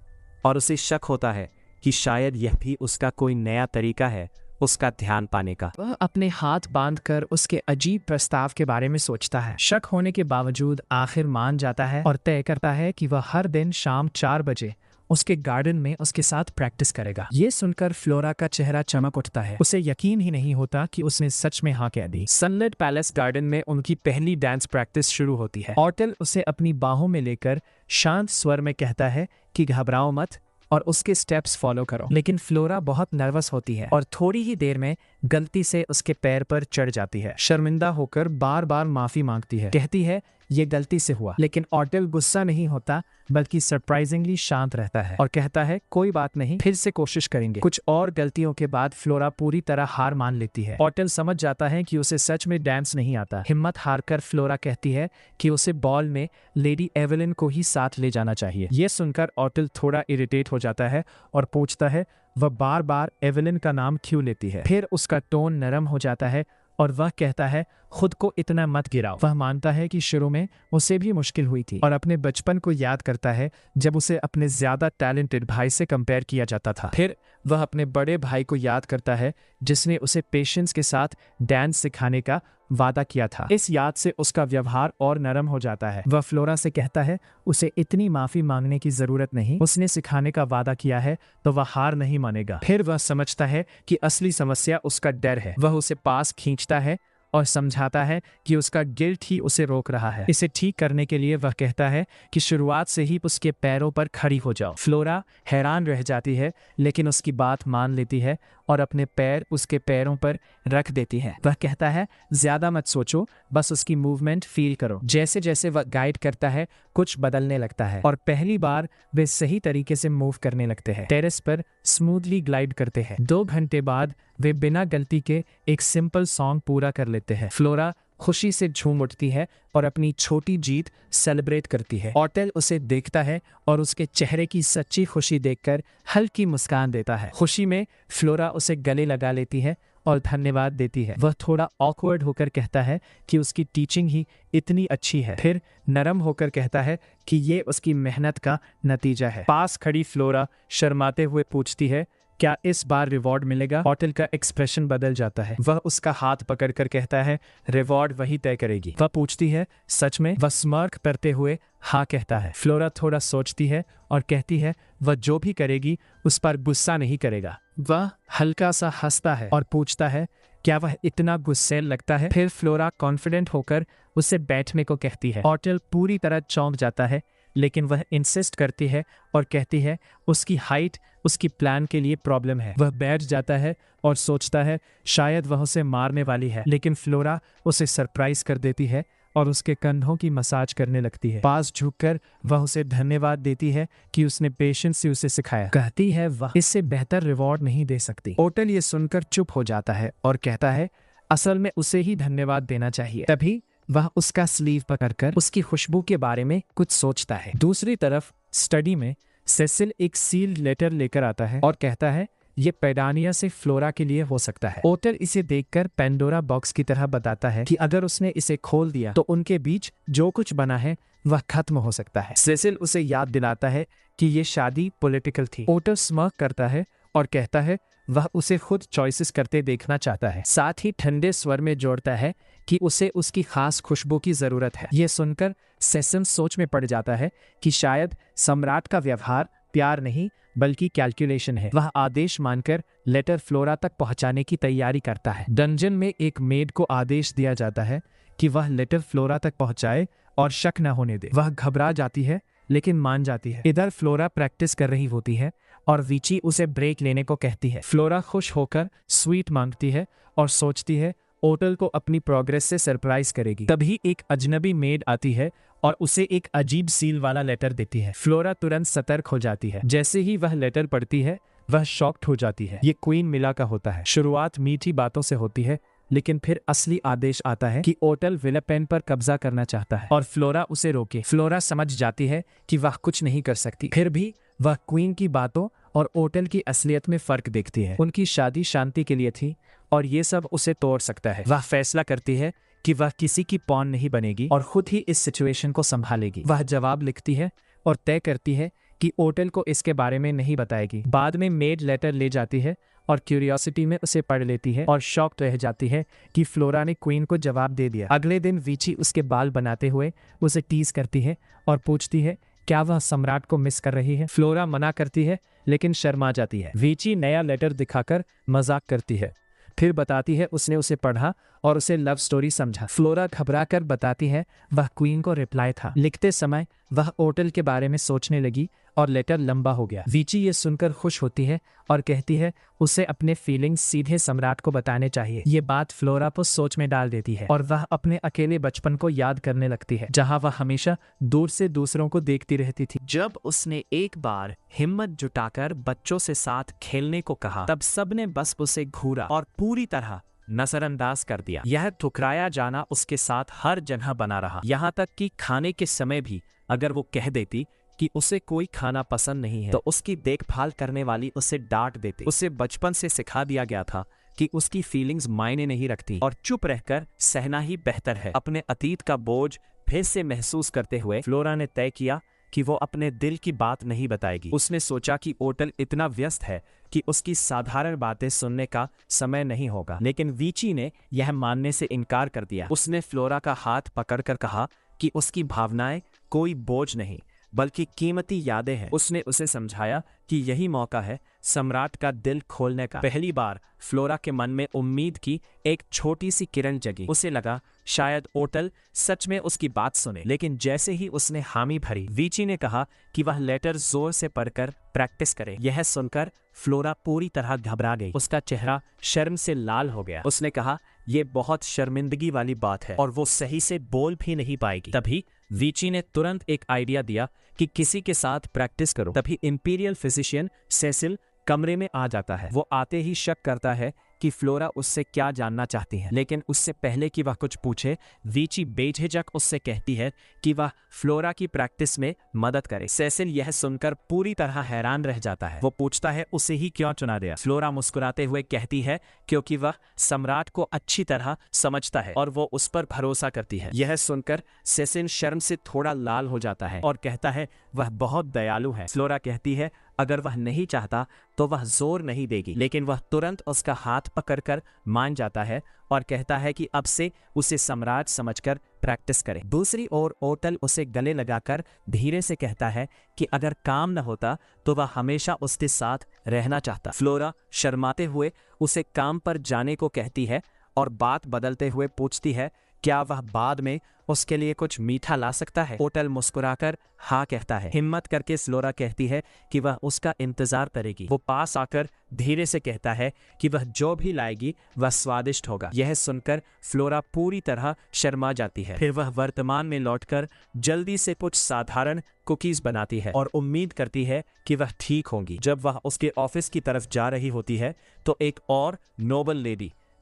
और उसे शक होता है कि शायद यह भी उसका कोई नया तरीका है उसका ध्यान पाने का। वह अपने हाथ बांधकर उसके अजीब प्रस्ताव के बारे में सोचता है। शक होने के बावजूद आखिर मान जाता है और तय करता है कि वह हर दिन शाम 4 बजे उसके गार्डन में उसके साथ प्रैक्टिस करेगा। ये सुनकर फ्लोरा का चेहरा चमक उठता है। उसे यकीन ही नहीं होता कि उसने सच में हाँ कह दी। सनलाइट पैलेस गार्डन में उनकी पहली डांस प्रैक्टिस शुरू होती है। ऑर्टल उसे अपनी बाहों में लेकर शांत स्वर में कहता है कि घबराओ मत और उसके स्टेप्स फॉलो करो। लेकिन फ्लोरा बहुत नर्वस होती है और थोड़ी ही देर में गलती से उसके पैर पर चढ़ जाती है। शर्मिंदा होकर बार बार माफी मांगती है, कहती है ये गलती से हुआ। लेकिन ऑर्टल गुस्सा नहीं होता बल्कि सरप्राइजिंगली शांत रहता है और कहता है कोई बात नहीं, फिर से कोशिश करेंगे। कुछ और गलतियों के बाद फ्लोरा पूरी तरह हार मान लेती है। ऑर्टल समझ जाता है कि उसे सच में डांस नहीं आता। हिम्मत हारकर फ्लोरा कहती है कि उसे बॉल में लेडी एवेलिन को ही साथ ले जाना चाहिए। ये सुनकर ऑर्टल थोड़ा इरिटेट हो जाता है और पूछता है वह बार बार एवेलिन का नाम क्यों लेती है। फिर उसका टोन नरम हो जाता है और वह कहता है खुद को इतना मत गिराओ। वह मानता है कि शुरू में उसे भी मुश्किल हुई थी और अपने बचपन को याद करता है जब उसे अपने ज्यादा टैलेंटेड भाई से कंपेयर किया जाता था। फिर वह अपने बड़े भाई को याद करता है जिसने उसे पेशेंस के साथ डांस सिखाने का वादा किया था। इस याद से उसका व्यवहार और नरम हो जाता है। वह फ्लोरा से कहता है उसे इतनी माफी मांगने की जरूरत नहीं, उसने सिखाने का वादा किया है तो वह हार नहीं मानेगा। फिर वह समझता है कि असली समस्या उसका डर है। वह उसे पास खींचता है और समझाता है कि उसका गिल्ट ही उसे रोक रहा है। इसे ठीक करने के लिए वह कहता है कि शुरुआत से ही उसके पैरों पर खड़ी हो जाओ। फ्लोरा हैरान रह जाती है लेकिन उसकी बात मान लेती है और अपने पैर उसके पैरों पर रख देती है। वह कहता है ज्यादा मत सोचो, बस उसकी मूवमेंट फील करो। जैसे जैसे वह गाइड करता है कुछ बदलने लगता है और पहली बार वे सही तरीके से मूव करने लगते हैं। टेरेस पर स्मूथली ग्लाइड करते हैं। 2 घंटे बाद वे बिना गलती के एक सिंपल सॉन्ग पूरा कर लेते हैं। फ्लोरा खुशी से झूम उठती है और अपनी छोटी जीत सेलिब्रेट करती है। ऑर्टल उसे देखता है और उसके चेहरे की सच्ची खुशी देखकर हल्की मुस्कान देता है। खुशी में फ्लोरा उसे गले लगा लेती है और धन्यवाद देती है। वह थोड़ा ऑकवर्ड होकर कहता है कि उसकी टीचिंग ही इतनी अच्छी है। फिर नरम होकर कहता है कि ये उसकी मेहनत का नतीजा है। पास खड़ी फ्लोरा शर्माते हुए पूछती है क्या इस बार रिवॉर्ड मिलेगा। ऑर्टल का एक्सप्रेशन बदल जाता है। वह उसका हाथ पकड़कर कहता है रिवॉर्ड वही तय करेगी। वह पूछती है सच में। वह स्मार्क करते हुए हाँ कहता है। फ्लोरा थोड़ा सोचती है और कहती है वह जो भी करेगी उस पर गुस्सा नहीं करेगा। वह हल्का सा हंसता है और पूछता है क्या वह इतना गुस्सैल लगता है। फिर फ्लोरा कॉन्फिडेंट होकर उसे बैठने को कहती है। ऑर्टल पूरी तरह चौंक जाता है लेकिन वह इंसिस्ट करती है और कहती है उसकी हाइट उसकी प्लान के लिए प्रॉब्लम है। वह बैठ जाता है और सोचता है शायद वह उसे मारने वाली है, लेकिन फ्लोरा उसे सरप्राइज कर देती है और उसके कंधों की मसाज करने लगती है। पास झुककर वह उसे धन्यवाद देती है कि उसने पेशेंस से उसे सिखाया। कहती है वह इससे बेहतर रिवॉर्ड नहीं दे सकती। ऑर्टल ये सुनकर चुप हो जाता है और कहता है असल में उसे ही धन्यवाद देना चाहिए। तभी वह उसका स्लीव पकड़कर उसकी खुशबू के बारे में कुछ सोचता है। दूसरी तरफ स्टडी में सेसिल एक सील्ड लेटर लेकर आता है और कहता है ये पेडानिया से फ्लोरा के लिए हो सकता है। ऑर्टल इसे देखकर पेंडोरा बॉक्स की तरह बताता है कि अगर उसने इसे खोल दिया तो उनके बीच जो कुछ बना है वह खत्म हो सकता है। सेसिल उसे याद दिलाता है कि ये शादी पॉलिटिकल थी। ऑर्टल स्मर्क करता है और कहता है वह उसे खुद चॉइसेस करते देखना चाहता है। साथ ही ठंडे स्वर में जोड़ता है कि उसे उसकी खास खुशबू की जरूरत है। यह सुनकर सेसिल सोच में पड़ जाता है कि शायद सम्राट का व्यवहार प्यार नहीं बल्कि कैलकुलेशन है। वह आदेश मानकर लेटर फ्लोरा तक पहुंचाने की तैयारी करता है। डंजन में एक मेड को आदेश दिया जाता है कि वह लेटर फ्लोरा तक पहुंचाए और शक न होने दे। वह घबरा जाती है लेकिन मान जाती है। इधर फ्लोरा प्रैक्टिस कर रही होती है और विची उसे ब्रेक लेने को कहती है। फ्लोरा खुश होकर स्वीट मांगती है और सोचती है ऑर्टल को अपनी प्रोग्रेस से सरप्राइज करेगी। तभी एक अजनबी मेड आती है और उसे एक अजीब सील वाला लेटर देती है। फ्लोरा तुरंत सतर्क हो जाती है। जैसे ही वह लेटर पढ़ती है वह शॉक्ड हो जाती है। ये क्वीन मिला का होता है। शुरुआत मीठी बातों से होती है लेकिन फिर असली आदेश आता है कि ऑर्टल विलेपेन पर कब्जा करना चाहता है और फ्लोरा उसे रोके। फ्लोरा समझ जाती है कि वह कुछ नहीं कर सकती, फिर भी वह क्वीन की बातों और ऑर्टल की असलियत में फर्क देखती है। उनकी शादी शांति के लिए थी और ये सब उसे तोड़ सकता है। वह फैसला करती है कि वह किसी की पॉन नहीं बनेगी और खुद ही इस सिचुएशन को संभालेगी। वह जवाब लिखती है और तय करती है कि ऑर्टल को इसके बारे में नहीं बताएगी। बाद में मेड लेटर ले जाती है और क्यूरियोसिटी में उसे पढ़ लेती है और शॉक रह जाती है कि फ्लोरा ने क्वीन को जवाब दे दिया। अगले दिन वीची उसके बाल बनाते हुए उसे टीज करती है और पूछती है क्या वह सम्राट को मिस कर रही है। फ्लोरा मना करती है लेकिन शर्मा जाती है। वीची नया लेटर दिखाकर मजाक करती है, फिर बताती है उसने उसे पढ़ा और उसे लव स्टोरी समझा। फ्लोरा घबरा कर बताती है वह क्वीन को रिप्लाई था। लिखते समय वह ओटल के बारे में सोचने लगी और लेटर लंबा हो गया। वीची ये सुनकर खुश होती है और कहती है उसे अपने फीलिंग्स सीधे सम्राट को बताने चाहिए। ये बात फ्लोरा को सोच में डाल देती है और वह अपने अकेले बचपन को याद करने लगती है जहां वह हमेशा दूर से दूसरों को देखती रहती थी। जब उसने एक बार हिम्मत जुटाकर बच्चों से साथ खेलने को कहा तब सबने बस उसे घूरा और पूरी तरह नजरअंदाज कर दिया। यह ठुकराया जाना उसके साथ हर जगह बना रहा, यहाँ तक कि खाने के समय भी अगर वो कह देती कि उसे कोई खाना पसंद नहीं है तो उसकी देखभाल करने वाली उसे डांट देती। उसे बचपन से सिखा दिया गया था कि उसकी फीलिंग्स मायने नहीं रखती और चुप रहकर सहना ही बेहतर है। अपने अतीत का बोझ फिर से महसूस करते हुए फ्लोरा ने तय किया कि वो अपने दिल की बात नहीं बताएगी। उसने सोचा कि ओटल इतना व्यस्त है कि उसकी साधारण बातें सुनने का समय नहीं होगा, लेकिन वीची ने यह मानने से इनकार कर दिया। उसने फ्लोरा का हाथ पकड़कर कहा कि उसकी भावनाएं कोई बोझ नहीं बल्कि कीमती यादें हैं। उसने उसे समझाया कि यही मौका है सम्राट का दिल खोलने का। पहली बार फ्लोरा के मन में उम्मीद की एक छोटी सी किरण जगी। उसे लगा शायद ओटल सच में उसकी बात सुने, लेकिन जैसे ही उसने हामी भरी वीची ने कहा कि वह लेटर जोर से पढ़कर प्रैक्टिस करे। यह सुनकर फ्लोरा पूरी तरह घबरा गई। उसका चेहरा शर्म से लाल हो गया। उसने कहा यह बहुत शर्मिंदगी वाली बात है और वो सही से बोल भी नहीं पाएगी। तभी वीची ने तुरंत एक आइडिया दिया कि किसी के साथ प्रैक्टिस करो। तभी इंपीरियल फिजिशियन सेसिल कमरे में आ जाता है। वो आते ही शक करता है कि फ्लोरा उससे क्या जानना चाहती है, लेकिन उससे पहले कि वह कुछ पूछे वीची बेझिझक उससे कहती है कि वह फ्लोरा की प्रैक्टिस में मदद करे। सेसिल यह सुनकर पूरी तरह हैरान रह जाता है। वो पूछता है उसे ही क्यों चुना दिया। फ्लोरा मुस्कुराते हुए कहती है क्योंकि वह सम्राट को अच्छी तरह समझता है और वो उस पर भरोसा करती है। यह सुनकर सेसिल शर्म से थोड़ा लाल हो जाता है और कहता है वह बहुत दयालु है। फ्लोरा कहती है अगर वह नहीं चाहता तो वह जोर नहीं देगी, लेकिन वह तुरंत उसका हाथ पकड़कर मान जाता है और कहता है कि अब से उसे सम्राट समझकर प्रैक्टिस करे। दूसरी ओर ओटल उसे गले लगाकर धीरे से कहता है कि अगर काम न होता तो वह हमेशा उसके साथ रहना चाहता। फ्लोरा शर्माते हुए उसे काम पर जाने को कहती है और बात बदलते हुए पूछती है क्या वह बाद में उसके लिए कुछ मीठा ला सकता है। ओटल मुस्कुराकर हाँ कहता है। हिम्मत करके फ्लोरा कहती है कि वह उसका इंतजार करेगी। वो पास आकर धीरे से कहता है कि वह जो भी लाएगी वह स्वादिष्ट होगा। यह सुनकर फ्लोरा पूरी तरह शर्मा जाती है। फिर वह वर्तमान में लौटकर जल्दी से कुछ साधारण कुकीज बनाती है और उम्मीद करती है कि वह ठीक होंगी। जब वह उसके ऑफिस की तरफ जा रही होती है तो एक और नोबल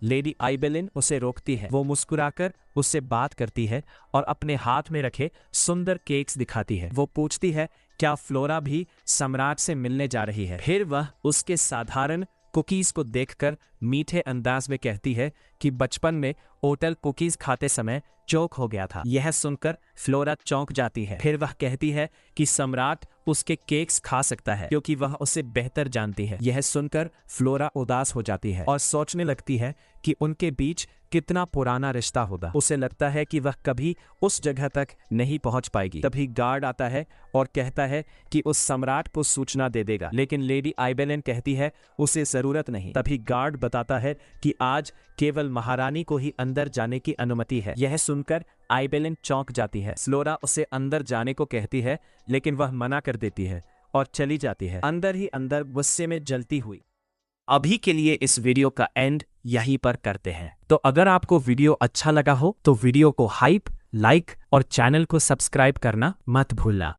लेडी आइबेलिन उसे रोकती है। वो मुस्कुराकर उससे बात करती है और अपने हाथ में रखे सुंदर केक्स दिखाती है। वो पूछती है क्या फ्लोरा भी सम्राट से मिलने जा रही है। फिर वह उसके साधारण कुकीज को देखकर मीठे अंदाज में कहती है कि बचपन में ओटल कुकीज खाते समय चौंक हो गया था। यह सुनकर फ्लोरा चौंक जाती है। फिर वह कहती है कि सम्राट उसके केक्स खा सकता है क्योंकि वह उसे बेहतर जानती है। यह सुनकर फ्लोरा उदास हो जाती है और सोचने लगती है कि उनके बीच कितना पुराना रिश्ता होगा। उसे लगता है कि वह कभी उस जगह तक नहीं पहुंच पाएगी। तभी गार्ड आता है और कहता है कि उस सम्राट को सूचना दे देगा, लेकिन लेडी आइबेलिन कहती है उसे जरूरत नहीं। तभी गार्ड बताता है कि आज केवल महारानी को ही अंदर जाने की अनुमति है। यह सुनकर आइबेलिन चौंक जाती है। फ्लोरा उसे अंदर जाने को कहती है लेकिन वह मना कर देती है और चली जाती है, अंदर ही अंदर गुस्से में जलती हुई। अभी के लिए इस वीडियो का एंड यहीं पर करते हैं। तो अगर आपको वीडियो अच्छा लगा हो तो वीडियो को हाइप, लाइक और चैनल को सब्सक्राइब करना मत भूलना।